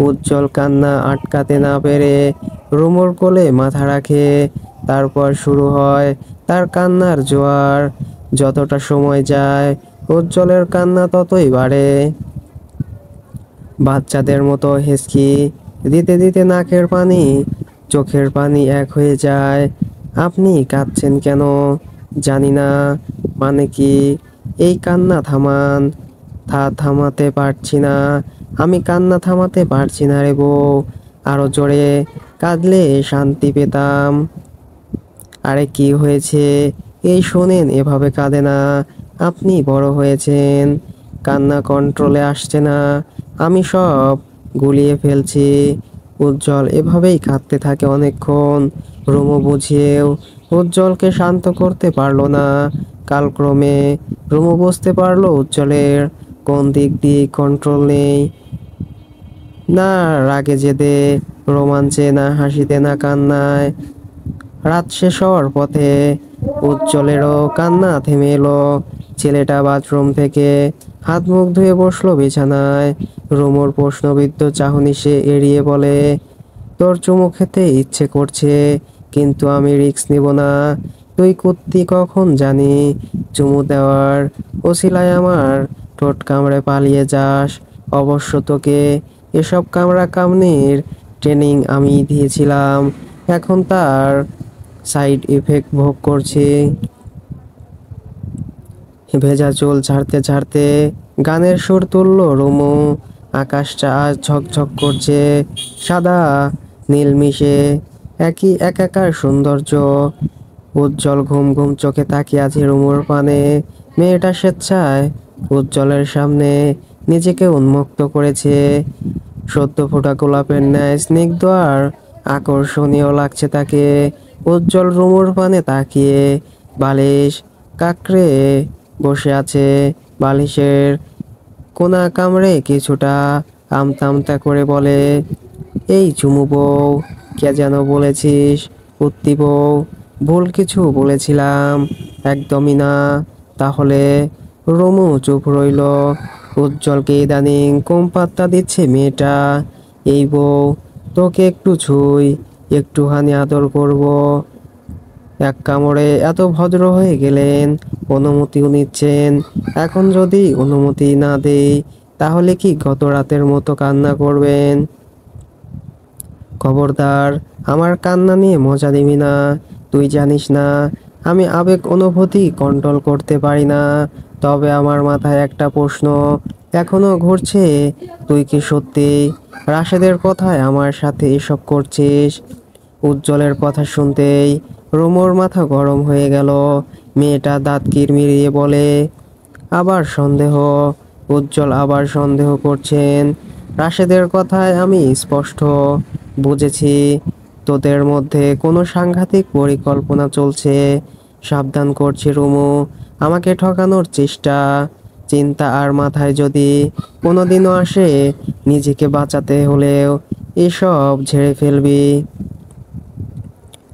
উজ্জ্বল কান্না আটকাতে না পেরে রুমুর কোলে মাথা রাখে। তারপর শুরু হয় তার কান্নার জোয়ার। যতটা সময় যায় উজ্জ্বলের কান্না ততই বাড়ে। বাচ্চাদের মতো হেঁচকি দিতে দিতে নাকের পানি চোখের পানি এক হয়ে যায়। আপনি কাঁদছেন কেন? জানি না। মানে কি? এই কান্না থামান। থামাতে পারছি না। আমি কান্না থামাতে পারছি না রে বউ। আরো জোরে কাঁদলে শান্তি পেতাম। আরে কি হয়েছে? এই শোনেন, এভাবে কাঁদে না। আপনি বড় হয়েছেন, কান্না কন্ট্রোলে আসছে না। আমি সব গুলিয়ে ফেলছি। উজ্জ্বল এভাবেই কাঁদতে থাকে অনেকক্ষণ। রুমু বুঝিয়েও উজ্জ্বলকে শান্ত করতে পারলো না। কালক্রমে রুমু বুঝতে পারলো উজ্জ্বলের কোন দিক দিয়ে কন্ট্রোল নেই, না রাগে জেদে, রোমাঞ্চে, না হাসিতে, না কান্নায়। রাত শেষ হওয়ার পথে উজ্জ্বলেরও কান্না থেমে এলো। ছেলেটা বাথরুম থেকে হাত মুখ ধুয়ে বসলো বিছানায়। রুমুর প্রশ্নবিদ্ধ চাহনি সে এড়িয়ে বলে, তোর চুমু খেতে ইচ্ছে করছে, কিন্তু আমি রিস্ক নিব না। তুই কুত্তি কখন জানি চুমু দেওয়ার ওসিলায় আমার ঠোঁট কামড়ে পালিয়ে যাস। অবশ্য তোকে এসব কামড়া কামড়ির ট্রেনিং আমি দিয়েছিলাম, এখন তার সাইড ইফেক্ট ভোগ করছি। ভেজা চুল ঝাড়তে ঝাড়তে গানের সুর তুলল রুমু। আকাশটা আজ ঝকঝক করছে, সাদা নীল মিশে একই একাকার সৌন্দর্য। উজ্জ্বল ঘুম ঘুম চোখে তাকিয়ে আছে রুমুর পানে। মেয়েটা স্বেচ্ছায় উজ্জ্বলের সামনে নিজেকে উন্মুক্ত করেছে। সদ্য ফোটা গোলাপের ন্যায় স্নিগ্ধ আর আকর্ষণীয় লাগছে তাকে। উজ্জ্বল রুমুর পানে তাকিয়ে বালিশ কাকড়ে বসে আছে। বালিশের কোনা কামড়ে কিছুটা আমতা আমতা করে বলে, এই চুমু বউ, কে যেন বলেছিস? কুত্তি বউ? ভুল কিছু বলেছিলাম? একদমই না। তাহলে? রুমু চুপ রইল। উজ্জ্বলকে ইদানিং কম পাত্তা দিচ্ছে মেয়েটা। এই বউ, তোকে একটু ছুঁই, একটুখানি আদর করব। এক কামড়ে এত ভদ্র হয়ে গেলেন, অনুমতিও নিচ্ছেন। এখন যদি অনুমতি না দেই, তাহলে কি গত রাতের মতো কান্না করবেন? খবরদার, আমার কান্না নিয়ে মজা নিবি না। তুই জানিস না আমি আবেগ অনুভূতি কন্ট্রোল করতে পারি না। তবে আমার মাথায় একটা প্রশ্ন এখনো ঘুরছে, তুই কি সত্যি রাশেদের কথায় আমার সাথে এসব করছিস? উজ্জ্বলের কথা শুনতেই রুমুর মাথা গরম হয়ে গেল। মেয়েটা দাঁত কিরমিরিয়ে বলে, আবার সন্দেহ? উজ্জ্বল আবার সন্দেহ করছেন? রাশেদের কথায় আমি স্পষ্ট বুঝেছি তোদের মধ্যে কোনো সাংঘাতিক পরিকল্পনা চলছে। সাবধান করছি রুমু, আমাকে ঠকানোর চেষ্টা, চিন্তা আর মাথায় যদি কোনোদিনও আসে নিজেকে বাঁচাতে হলেও এসব ঝেড়ে ফেলবি।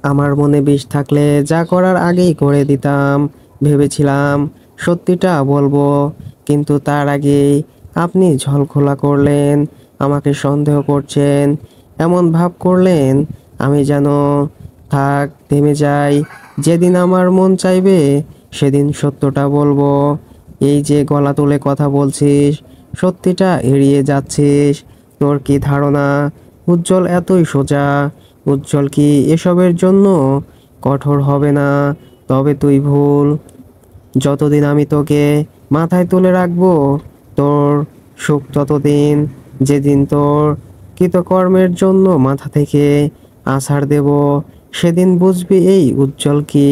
আমার মনে বিষ থাকলে যা করার আগেই করে দিতাম। ভেবেছিলাম সত্যিটা বলবো, কিন্তু তার আগেই আপনি ঝলখোলা করলেন, আমাকে সন্দেহ করছেন, এমন ভাব করলেন আমি যেন থাক থেমে যাই। যেদিন আমার মন চাইবে সেদিন সত্যটা বলবো। এই যে গলা তুলে কথা বলছিস, সত্যিটা এড়িয়ে যাচ্ছিস। তোর কি ধারণা উজ্জ্বল এতই সোজা? উজ্জ্বল কি এসবের জন্য কঠোর হবে না? তবে তুই ভুল। যতদিন আমি তোকে মাথায় তুলে রাখবো তোর সুখ ততদিন। যেদিন তোর কৃতকর্মের জন্য মাথা থেকে আছাড় দেব, সেদিন বুঝবি এই উজ্জ্বল কি।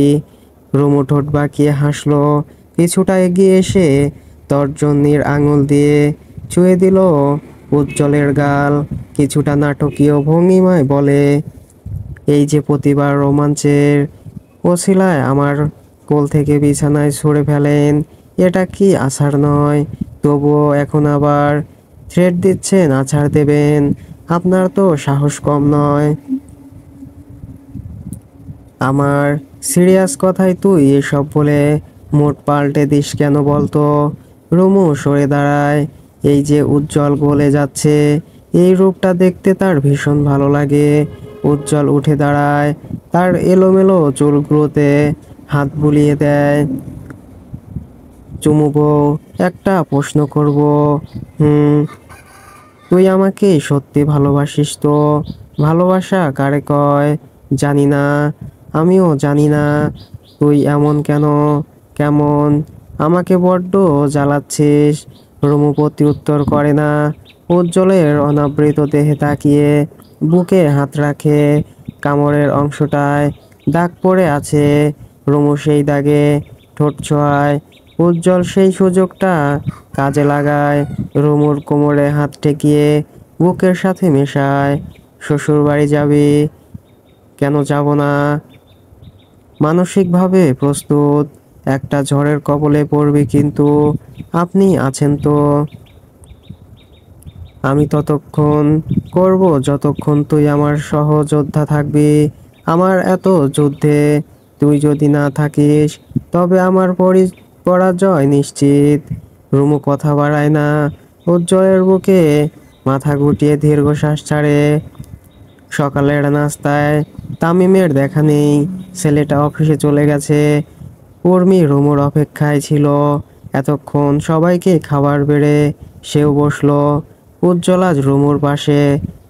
রুমু ঠোঁট বাঁকিয়ে হাসলো। কিছুটা এগিয়ে এসে তর্জনীর আঙুল দিয়ে ছুঁয়ে দিল উজ্জ্বলের গাল। কিছুটা নাটকীয় ভঙ্গিমায় বলে, এই যে প্রতিবার রোমাঞ্চের ওছিলায় আমার কোল থেকে বিছানায় ছুঁড়ে ফেলেন, এটা কি আছাড় নয়? তবুও এখন আবার থ্রেট দিচ্ছেন আছাড় দেবেন। আপনার তো সাহস কম নয়। আমার সিরিয়াস কথায় তুই এসব বলে মুড পাল্টে দিস কেন বলতো? রুমু সরে দাঁড়ায়। এই যে উজ্জ্বল গলে যাচ্ছে, এই রূপটা দেখতে তার ভীষণ ভালো লাগে। উজ্জ্বল উঠে দাঁড়ায়, তার এলোমেলো চুলগুলোতে হাত বুলিয়ে দেয়। চুমু বউ, একটা প্রশ্ন করব? হুম। তুই আমাকে সত্যি ভালোবাসিস তো? ভালোবাসা কারে কয় জানি না, আমিও জানি না। তুই এমন কেন? কেমন আমাকে বড্ড জ্বালাচ্ছিস। রুমু প্রতি উত্তর করে না। উজ্জ্বলের অনাবৃত দেহে তাকিয়ে বুকে হাত রাখে। কামড়ের অংশটায় দাগ পড়ে আছে। রুমু সেই দাগে ঠোঁট ছোঁয়ায়। উজ্জ্বল সেই সুযোগটা কাজে লাগায়। রুমুর কোমরে হাত ঠেকিয়ে বুকের সাথে মেশায়। শ্বশুর বাড়ি যাবি? কেন যাব না? মানসিকভাবে প্রস্তুত। একটা ঝড়ের কবলে পড়বি, কিন্তু আপনি আছেন তো। আমি ততক্ষণ করব যতক্ষণ তুই আমার সহযোদ্ধা থাকবি। আমার এত যুদ্ধে তুই যদি না থাকিস, তবে আমার পরাজয় নিশ্চিত। রুমু কথা বাড়ায় না, উজ্জ্বলের বুকে মাথা গুটিয়ে দীর্ঘশ্বাস ছাড়ে। সকালের নাস্তায় তামিমের দেখা নেই, ছেলেটা অফিসে চলে গেছে। উর্মি রুমুর অপেক্ষায় ছিল। এতক্ষণ সবাইকে খাবার বেড়ে সেও বসলো। উজ্জ্বল আজ রুমুর পাশে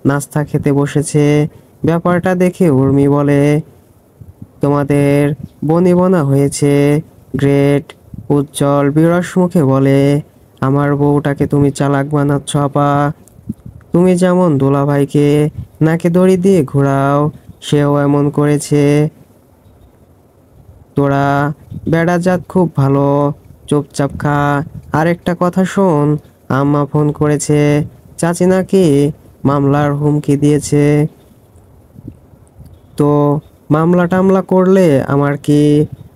নাস্তা খেতে বসেছে। ব্যাপারটা দেখে উর্মি বলে, তোমাদের বনিবনা হয়েছে, গ্রেট। উজ্জ্বল বিরস মুখে বলে, আমার বউটাকে তুমি চালাক বানাচ্ছ আপা। তুমি যেমন দুলাভাইকে নাকে দড়ি দিয়ে ঘোরাও, সেও এমন করেছে। তোরা বেড়াজাত খুব ভালো, চুপচাপ খা। আরেকটা কথা শোন, আম্মা ফোন করেছে, চাচি নাকি মামলার হুমকি দিয়েছে। তো মামলা টামলা করলে আমার কি?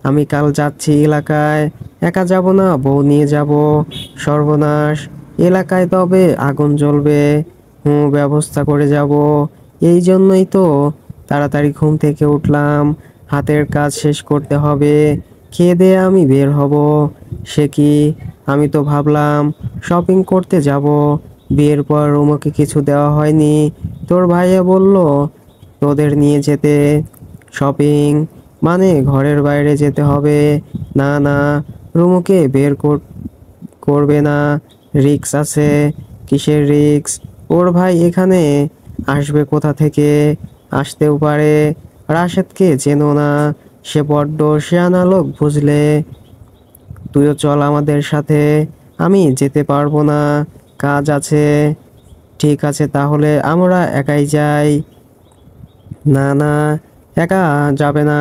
আমি কাল যাচ্ছি এলাকায়, একা যাব না, বউ নিয়ে যাব। সর্বনাশ, এলাকায় তবে আগুন জ্বলবে। ব্যবস্থা করে যাব। এই জন্যই তো তাড়াতাড়ি ঘুম থেকে উঠলাম, হাতের কাজ শেষ করতে হবে। খেয়ে দিয়ে আমি বের হব। সে কি, আমি তো ভাবলাম শপিং করতে যাব। বিয়ের পর রুমকে কিছু দেওয়া হয়নি। তোর ভাইয়া বলল তোদের নিয়ে যেতে। শপিং মানে ঘরের বাইরে যেতে হবে? না না, রুমুকে করবে না, রিক্স আছে। কিসের রিক্স? ওর ভাই এখানে আসবে কোথা থেকে? আসতেও পারে। রাশেদকে চেনো না? সে বড্ড শেয়ানা লোক, বুঝলে। তুইও চল আমাদের সাথে। আমি যেতে পারবো না, কাজ আছে। ঠিক আছে, তাহলে আমরা একাই যাই। না না, একা যাবে না।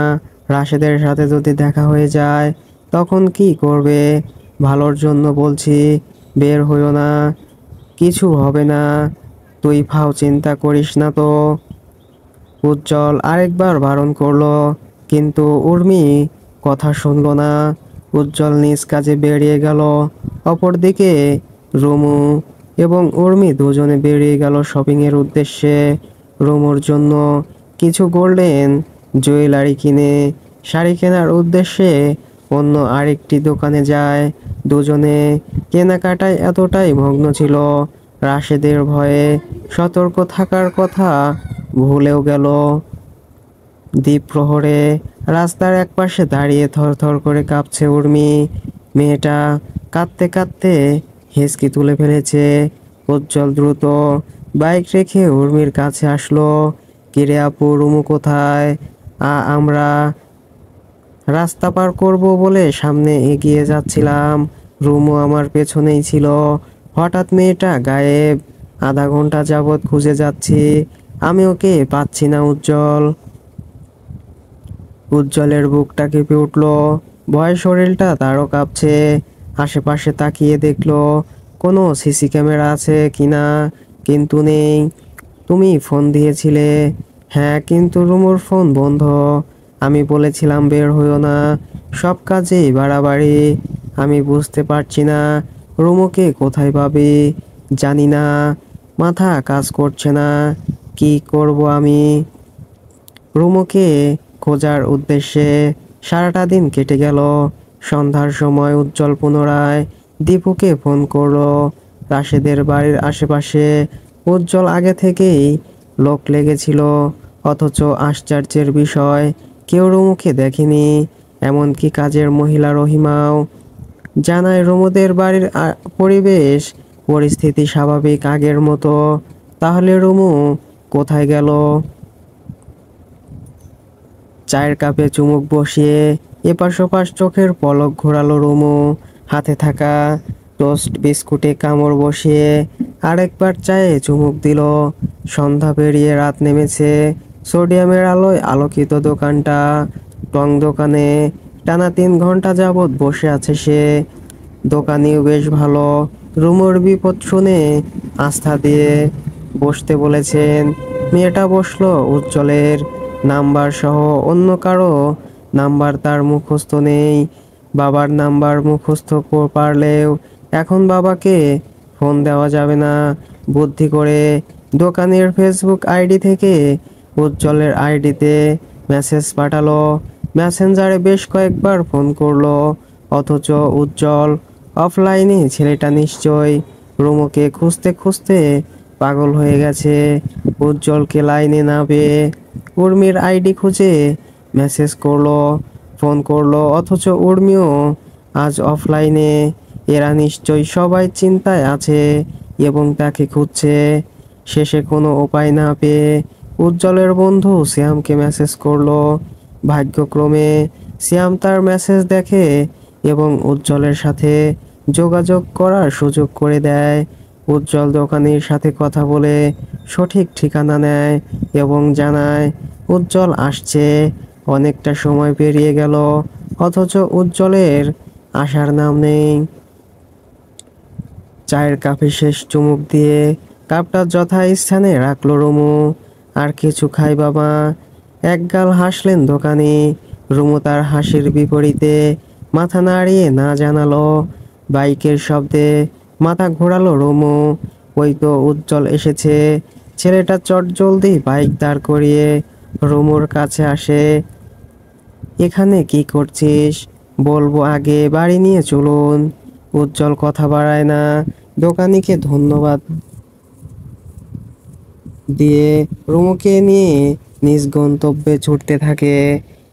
রাশেদের সাথে যদি দেখা হয়ে যায়, তখন কি করবে? ভালোর জন্য বলছি, বের হইও না। কিছু হবে না, তুই ফাও চিন্তা করিস না তো। উজ্জ্বল আরেকবার বারণ করলো, কিন্তু উর্মি কথা শুনল না। উজ্জ্বল নিজ কাজে বেরিয়ে গেল। অপরদিকে রুমু এবং উর্মি দুজনে বেরিয়ে গেল শপিংয়ের উদ্দেশ্যে। রুমুর জন্য কিছু গোল্ডেন জুয়েলারি কিনে শাড়ি কেনার উদ্দেশ্যে অন্য আরেকটি দোকানে যায়। দুজনে কেনাকাটায় এতটাই মগ্ন ছিল, রাশেদের ভয়ে সতর্ক থাকার কথা ভুলেও গেল। দ্বীপ্রহরে রাস্তার একপাশে দাঁড়িয়ে থরথর করে কাঁপছে উর্মি। মেয়েটা কাঁদতে কাঁদতে হেঁচকি তুলে ফেলেছে। উজ্জ্বল দ্রুত বাইক রেখে উর্মির কাছে আসলো। কিরে আপু, রুমু কোথায়? আমরা রাস্তা পার করব বলে সামনে এগিয়ে যাচ্ছিলাম, রুমু আমার পেছনেই ছিল। হঠাৎ মেয়েটা গায়েব। আধা ঘন্টা যাবৎ খুঁজে যাচ্ছি, আমি ওকে পাচ্ছি না। উজ্জ্বলের বুকটা কেঁপে উঠল, ভয়ে শরীরটা তারও কাঁপছে। আশেপাশে তাকিয়ে দেখলো কোনো সিসি ক্যামেরা আছে কিনা, কিন্তু নেই। তুমি ফোন দিয়েছিলে? হ্যাঁ, কিন্তু রুমুর ফোন বন্ধ। আমি বলেছিলাম বের হইও না, সব কাজেই বাড়াবাড়ি। আমি বুঝতে পারছি না রুমুকে কোথায় পাবি। জানি না, মাথা কাজ করছে না, কি করব আমি। রুমুকে খোঁজার উদ্দেশ্যে সারাটা দিন কেটে গেল। সন্ধ্যার সময় উজ্জ্বল পুনরায় দীপুকে ফোন করলো। রাশেদের বাড়ির আশেপাশে উজ্জ্বল আগে থেকেই লোক লেগেছিল, অথচ আশ্চর্যের বিষয়, কেউ রুমুকে দেখেনি। এমনকি কাজের মহিলা রহিমাও জানায় রুমুদের বাড়ির পরিবেশ পরিস্থিতি স্বাভাবিক আগের মতো। তাহলে রুমু কোথায় গেল? চায়ের কাপে চুমুক বসিয়ে এপাশ ওপাশ চোখের পলক ঘোরালো রুমু। হাতে থাকা টোস্ট বিস্কুটে কামড় বসিয়ে আরেকবার চায়ে চুমুক দিল। সন্ধ্যা পেরিয়ে রাত নেমেছে। সোডিয়ামের আলোয় আলোকিত দোকানটা। টং দোকানে টানা 3 ঘন্টা যাবৎ বসে আছে সে। দোকানিও বেশ ভালো, রুমুর বিপদ শুনে আস্থা দিয়ে বসতে বলেছেন। মেয়েটা বসলো। উজ্জ্বলের নাম্বার সহ অন্য কারো নাম্বার তার মুখস্থ নেই। বাবার নাম্বার মুখস্থ পারলেও এখন বাবাকে ফোন দেওয়া যাবে না। বুদ্ধি করে দোকানের ফেসবুক আইডি থেকে উজ্জ্বলের আইডিতে মেসেজ পাঠালো। মেসেঞ্জারে বেশ কয়েকবার ফোন করলো, অথচ উজ্জ্বল অফলাইনে। ছেলেটা নিশ্চয় রুমুকে খুঁজতে খুঁজতে পাগল হয়ে গেছে। উজ্জ্বলকে লাইনে না পেয়ে উর্মির আইডি খুঁজে মেসেজ করলো, ফোন করলো, অথচ উর্মিও আজ অফলাইনে। এরা নিশ্চয় সবাই চিন্তায় আছে এবং তাকে খুঁজছে। শেষে কোনো উপায় না পেয়ে উজ্জ্বলের বন্ধু শ্যামকে মেসেজ করলো। ভাগ্যক্রমে শ্যাম তার মেসেজ দেখে এবং উজ্জ্বলের সাথে যোগাযোগ করার সুযোগ করে দেয়। উজ্জ্বল দোকানির সাথে কথা বলে সঠিক ঠিকানা নেয় এবং জানায় উজ্জ্বল আসছে। অনেকটা সময় পেরিয়ে গেল, অথচ উজ্জ্বলের আসার নাম নেই। চায়ের কাপে শেষ চুমুক দিয়ে কাপটা যথাস্থানে রাখলো রুমু। আর কিছু খাই বাবা? একগাল হাসলেন দোকানি। রুমু তার হাসির বিপরীতে মাথা নাড়িয়ে না জানালো। বাইকের শব্দে মাথা ঘোরালো রুমু। ওই তো উজ্জ্বল এসেছে। ছেলেটা চটজলদি বাইক দাঁড় করিয়ে রুমুর কাছে আসে। এখানে কি করছিস? বলবো আগে, বাড়ি নিয়ে চলুন। উজ্জ্বল কথা বাড়ায় না, দোকানিকে ধন্যবাদ দিয়ে রুমুকে নিয়ে নিজ গন্তব্যে ছুটতে থাকে।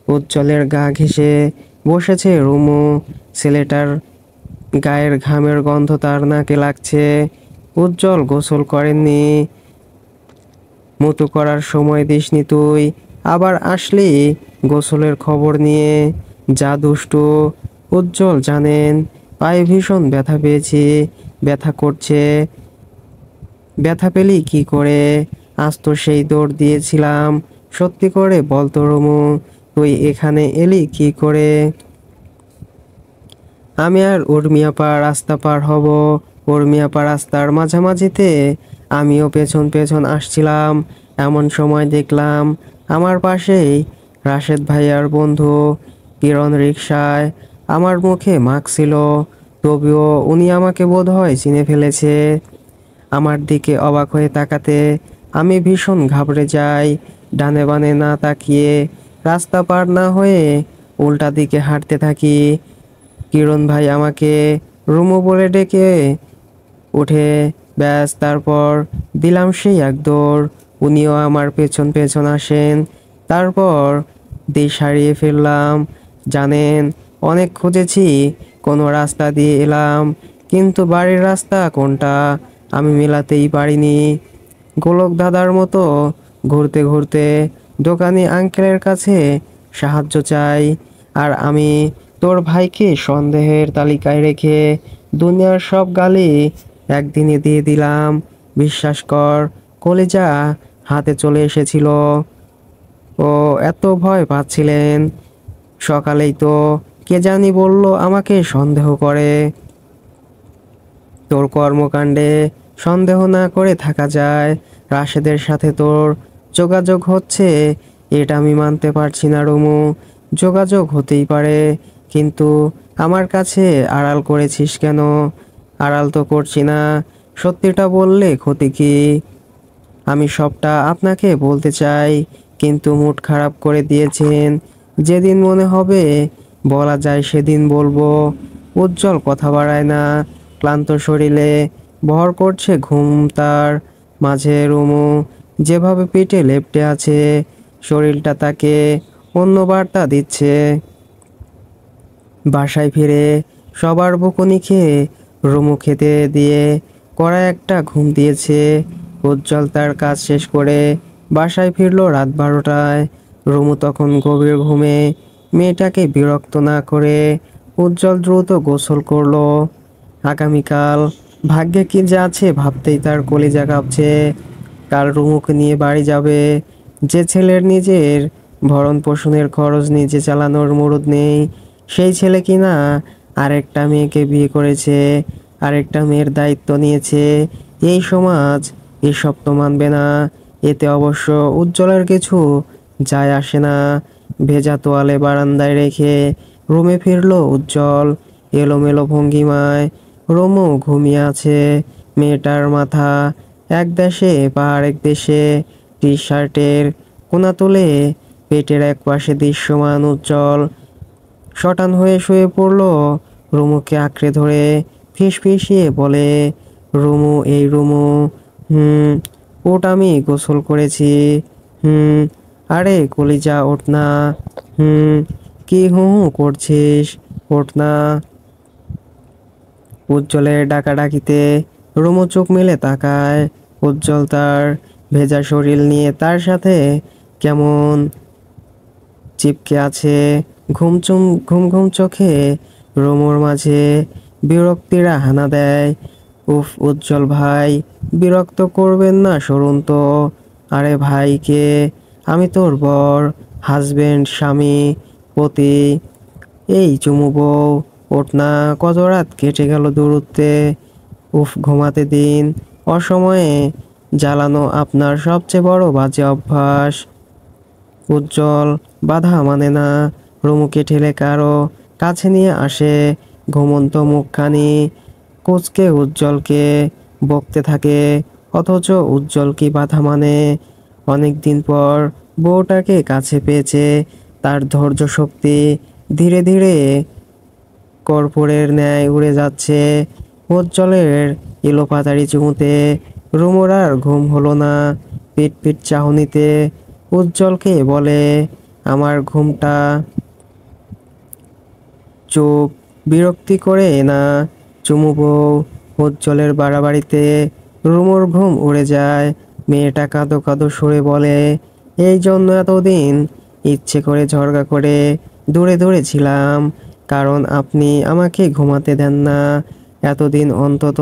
উজ্জ্বলের গা ঘেঁষে বসেছে রুমু। ছেলেটার গায়ের ঘামের গন্ধ তার নাকে লাগছে। উজ্জ্বল গোসল করেননি। মতো করার সময় দিসনি তুই, আবার আসলি গোসলের খবর নিয়ে। যা দুষ্টু। উজ্জ্বল জানেন পায়ে ভীষণ ব্যথা পেয়েছি, ব্যথা করছে। ব্যথা পেলি কি করে? আজ তো সেই দৌড় দিয়েছিলাম। সত্যি করে বলতো রুমু, তুই এখানে এলি কি করে? আমি আর উর্মিয়াপা রাস্তা পার হব। উর্মিয়াপা রাস্তার মাঝামাঝিতে আমিও পেছন পেছন আসছিলাম। এমন সময় দেখলাম আমার পাশেই রাশেদ ভাইয়ার বন্ধু কিরণ রিকশায়। আমার মুখে মাস্ক ছিল, তবুও উনি আমাকে বোধহয় চিনে ফেলেছে। আমার দিকে অবাক হয়ে তাকাতে আমি ভীষণ ঘাবড়ে যাই। ডানে বানে না তাকিয়ে রাস্তা পার না হয়ে উল্টা দিকে হাঁটতে থাকি। কিরণ ভাই আমাকে রুমু বলে ডেকে উঠে, ব্যাস তারপর দিলাম সেই এক দৌড়। উনিও আমার পেছন পেছন আসেন। তারপর দেশ হারিয়ে ফেললাম। জানেন, অনেক খুঁজেছি, কোনো রাস্তা দিয়ে এলাম, কিন্তু বাড়ির রাস্তা কোনটা আমি মেলাতেই পারিনি। গোলক দাদার মতো ঘুরতে ঘুরতে দোকানি আঙ্কেলের কাছে সাহায্য চাই। আর আমি তোর ভাইকে সন্দেহের তালিকায় রেখে দুনিয়ার সব গালি একদিনে দিয়ে দিলাম। বিশ্বাস কর, কলিজা হাতে চলে এসেছিল। ও এত ভয় পাচ্ছিলেন। সকালেই তো কে জানি বলল আমাকে সন্দেহ করে। তোর কর্মকাণ্ডে সন্দেহ না করে থাকা যায়। রাশেদের সাথে তোর যোগাযোগ হচ্ছে, এটা আমি মানতে পারছি না রুমু। যোগাযোগ হতেই পারে, কিন্তু আমার কাছে আড়াল করেছিস কেন? আড়াল তো করছি না, সত্যিটা বললে ক্ষতি কি? আমি সবটা আপনাকে বলতে চাই, কিন্তু মুড খারাপ করে দিয়েছেন। যেদিন মনে হবে বলা যায় সেদিন বলবো। উজ্জ্বল কথা বাড়ায় না, ক্লান্ত শরীরে ভর করছে ঘুম। তার মাঝে রুমু যেভাবে পিঠে লেপ্টে আছে, শরীরটা তাকে অন্য বার্তা দিচ্ছে। বাসায় ফিরে সবার বকুনি খেয়ে রুমু খেতে দিয়ে কড়া একটা ঘুম দিয়েছে। উজ্জ্বল তার কাজ শেষ করে বাসায় ফিরলো রাত 12টায়। রুমু তখন গভীর ঘুমে। মেয়েটাকে বিরক্ত না করে উজ্জ্বল দ্রুত গোসল করলো। আগামীকাল ভাগ্যে কি যে আছে ভাবতেই তার কলিজা কাঁপছে। কাল রুমুকে নিয়ে বাড়ি যাবে। যে ছেলের নিজের ভরণ পোষণের খরচ নিজে চালানোর মুরুদ নেই, সেই ছেলে কিনা আরেকটা মেয়েকে বিয়ে করেছে, আরেকটা মেয়ের দায়িত্ব নিয়েছে। এই সমাজ এসব তো মানবে না। এতে অবশ্য উজ্জ্বলের কিছু যায় আসে না। ভেজা তোয়ালে বারান্দায় রেখে রুমে ফিরল উজ্জ্বল এলোমেলো ভঙ্গিমায়। রুমু ঘুমিয়ে আছে। মেয়েটার মাথা এক দেশে পা আরেক দেশে। টি শার্টের কোনা তুলে পেটের এক পাশে দৃশ্যমান উজ্জ্বল শটান হয়ে শুয়ে পড়ল রুমুকে আঁকড়ে ধরে। ফিসফিসিয়ে বলে, রুমু, এই রুমু, হুম, ওঠ, আমি গোসল করেছি। হুম, আরে কলিজা, ওঠ না। হুম, কি হু হু করছিস, ওঠ না। উজ্জ্বলের ডাকাডাকিতে রুমু চোখ মেলে তাকায়। উজ্জ্বল তার ভেজা শরীর নিয়ে তার সাথে কেমন চিপকে আছে। ঘুম ঘুম চোখে রুমুর মাঝে বিরক্তিরা হানা দেয়। উফ উজ্জ্বল ভাই, বিরক্ত করবেন না, সরুন তো। আরে ভাই কে? আমি তোর বর, হাজবেন্ড, স্বামী, পতি। এই চুমু বউ, ওঠ না। কত রাত কেটে গেল দূরত্বে। উফ, ঘুমাতে দিন। অসময়ে জ্বালানো আপনার সবচেয়ে বড় বাজে অভ্যাস। উজ্জ্বল বাধা মানে না। রুমুকে ঠেলে কারো কাছে নিয়ে আসে। ঘুমন্ত মুখখানি কুঁচকে উজ্জ্বলকে বকতে থাকে। অথচ উজ্জ্বল কি বাধা মানে? অনেক দিন পর বউটাকে কাছে পেয়েছে। তার ধৈর্য শক্তি ধীরে ধীরে কর্পূরের ন্যায় উড়ে যাচ্ছে উজ্জ্বলের এলোপাতাড়ি চুমুতে। রুমুর আর ঘুম হলো না। পিট পিট চাহনিতে উজ্জ্বলকে বলে, আমার ঘুমটা। চুপ, বিরক্তি করে না। চুমু বউ। উজ্জ্বলের বাড়াবাড়িতে রুমুর ঘুম উড়ে যায়। মেয়েটা কাঁদো কাঁদো সুরে বলে, এই জন্য এতদিন ইচ্ছে করে ঝগড়া করে দূরে দূরে ছিলাম, কারণ আপনি আমাকে ঘুমাতে দেন না। এতদিন অন্তত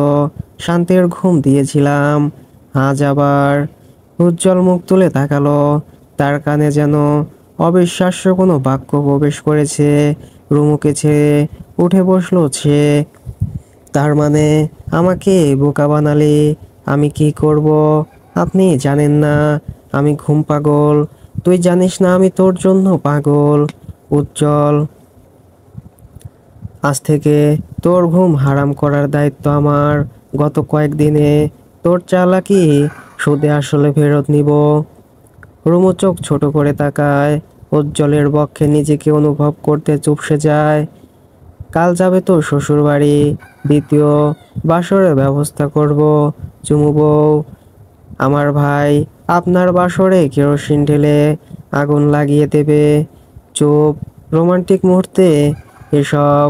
শান্তির ঘুম দিয়েছিলাম, আজ আবার। উজ্জ্বল মুখ তুলে তাকালো। তার কানে যেন অবিশ্বাস্য কোনো বাক্য প্রবেশ করেছে। রুমুকে ছেড়ে উঠে বসলো সে। তার মানে আমাকে বোকা বানালি? আমি কি করব? আপনি জানেন না আমি ঘুম পাগল। তুই জানিস না আমি তোর জন্য পাগল। উজ্জ্বল, আজ থেকে তোর ঘুম হারাম করার দায়িত্ব আমার। গত কয়েকদিনে তোর চালাকি সুদে আসলে ফেরত নিব। রুমু চোখ ছোট করে তাকায়। উজ্জ্বলের বক্ষে নিজেকে অনুভব করতে চুপসে যায়। কাল যাবে তো শ্বশুর বাড়ি, দ্বিতীয় বাসরের ব্যবস্থা করব। চুমু বউ, আমার ভাই আপনার বাসরে কেরোসিন ঢেলে আগুন লাগিয়ে দেবে। চুপ, রোমান্টিক মুহূর্তে এসব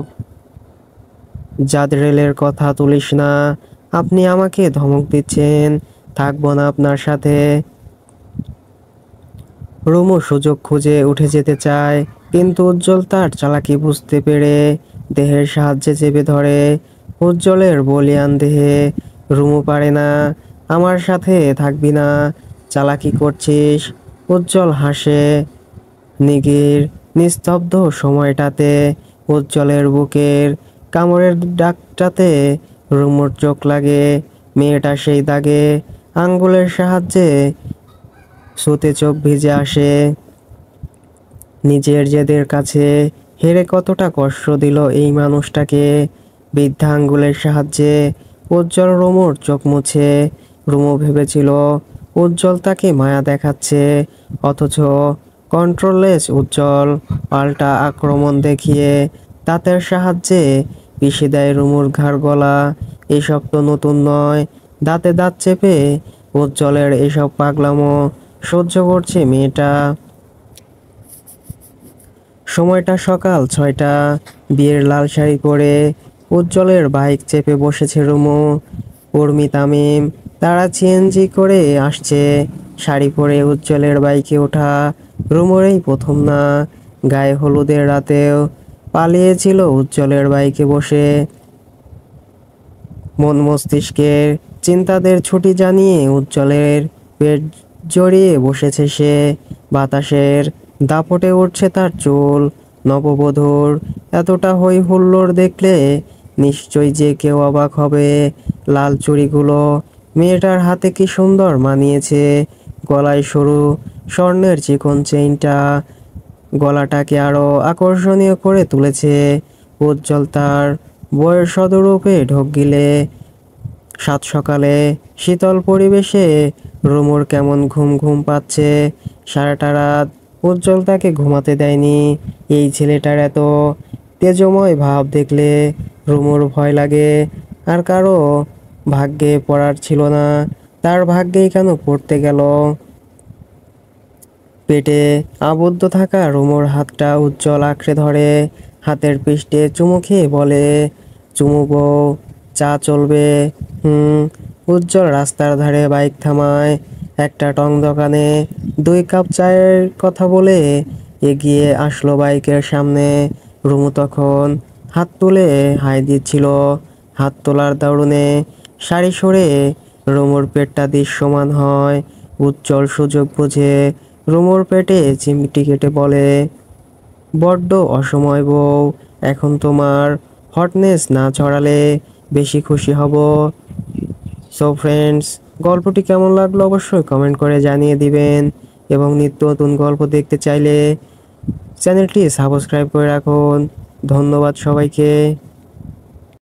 জাদরেলের কথা তুলিস না। আপনি আমাকে ধমক দিচ্ছেন, থাকবো না আপনার সাথে। রুমু সুযোগ খুঁজে উঠে যেতে চায়, কিন্তু উজ্জ্বল তার চালাকি বুঝতে পেরে দেহের সাহায্যে চেপে ধরে। উজ্জ্বলের বলিয়ান দেহে রুমু পারে না। আমার সাথে থাকবি না, চালাকি করছিস। উজ্জ্বল হাসে। নিগির নিস্তব্ধ সময়টাতে উজ্জ্বলের বুকের কামড়ের ডাকটাতে রুমুর চোখ লাগে। মেয়েটা সেই দাগে আঙ্গুলের সাহায্যে সুতে চোখ ভিজে আসে। নিজের জেদের কাছে হেরে কতটা কষ্ট দিল এই মানুষটাকে। বৃদ্ধা আঙ্গুলের সাহায্যে উজ্জ্বল রুমুর চোখ মুছে। রুমু ভেবেছিল উজ্জ্বল তাকে মায়া দেখাচ্ছে, অথচ কন্ট্রোললেস উজ্জ্বল পাল্টা আক্রমণ দেখিয়ে দাঁতের সাহায্যে পিষে দেয় রুমুর ঘাড় গলা। এসব তো নতুন নয়। দাঁতে দাঁত চেপে উজ্জ্বলের এসব পাগলামো সহ্য করছে মেয়েটা। সময়টা সকাল 6টা। বিয়ের লাল শাড়ি পরে উজ্জ্বলের বাইক চেপে বসেছে রুমু। উর্মি, তামিম তারা সিএনজি করে আসছে। শাড়ি পরে উজ্জ্বলের বাইকে ওঠা রুমুর এই প্রথম না। গায়ে হলুদের রাতেও পালিয়েছিল উজ্জ্বলের বাইকে বসে। মন মস্তিষ্কের চিন্তাদের ছুটি জানিয়ে উজ্জ্বলের পেট জড়িয়ে বসেছে সে। বাতাসের দাপটে উঠছে তার চুল। নববধূর এতটা হই হুল্লোড় দেখলে নিশ্চয়ই যে কেউ অবাক হবে। লাল চুড়িগুলো মেয়েটার হাতে কি সুন্দর মানিয়েছে। গলায় সরু স্বর্ণের চিকন চেইনটা গলাটাকে আরো আকর্ষণীয় করে তুলেছে। উজ্জ্বল তার বইয়ের সদরূপে ঢোক গিলে সাত সকালে শীতল পরিবেশে রুমুর কেমন ঘুম ঘুম পাচ্ছে। সারাটা রাত উজ্জ্বল তাকে ঘুমাতে দেয়নি। এই ছেলেটার এত তেজময় ভাব দেখলে রুমুর ভয় লাগে। আর কারো ভাগ্যে পড়ার ছিল না, তার ভাগ্যেই কেন পড়তে গেল। পেটে আবদ্ধ থাকা রুমুর হাতটা উজ্জ্বল আঁকড়ে ধরে। হাতের পৃষ্ঠে চুমু খেয়ে বলে, চুমু বউ, চা চলবে? হুম। উজ্জ্বল রাস্তার ধারে বাইক থামায়। একটা টং দোকানে 2 কাপ চায়ের কথা বলে এগিয়ে আসলো বাইকের সামনে। রুমু তখন হাত তুলে হাই দিচ্ছিল। হাত তোলার দরুনে শাড়ি সরে রুমুর পেটটা দৃশ্যমান হয়। উজ্জ্বল সুযোগ বুঝে রুমুর পেটে চিমটি কেটে বলে, বড্ড অসময় বউ, এখন তোমার হটনেস না ছড়ালে বেশি খুশি হব। সো ফ্রেন্ডস, গল্পটি কেমন লাগলো অবশ্যই কমেন্ট করে জানিয়ে দিবেন। এবং নিত্য নতুন গল্প দেখতে চাইলে চ্যানেলটি সাবস্ক্রাইব করে রাখুন। ধন্যবাদ সবাইকে।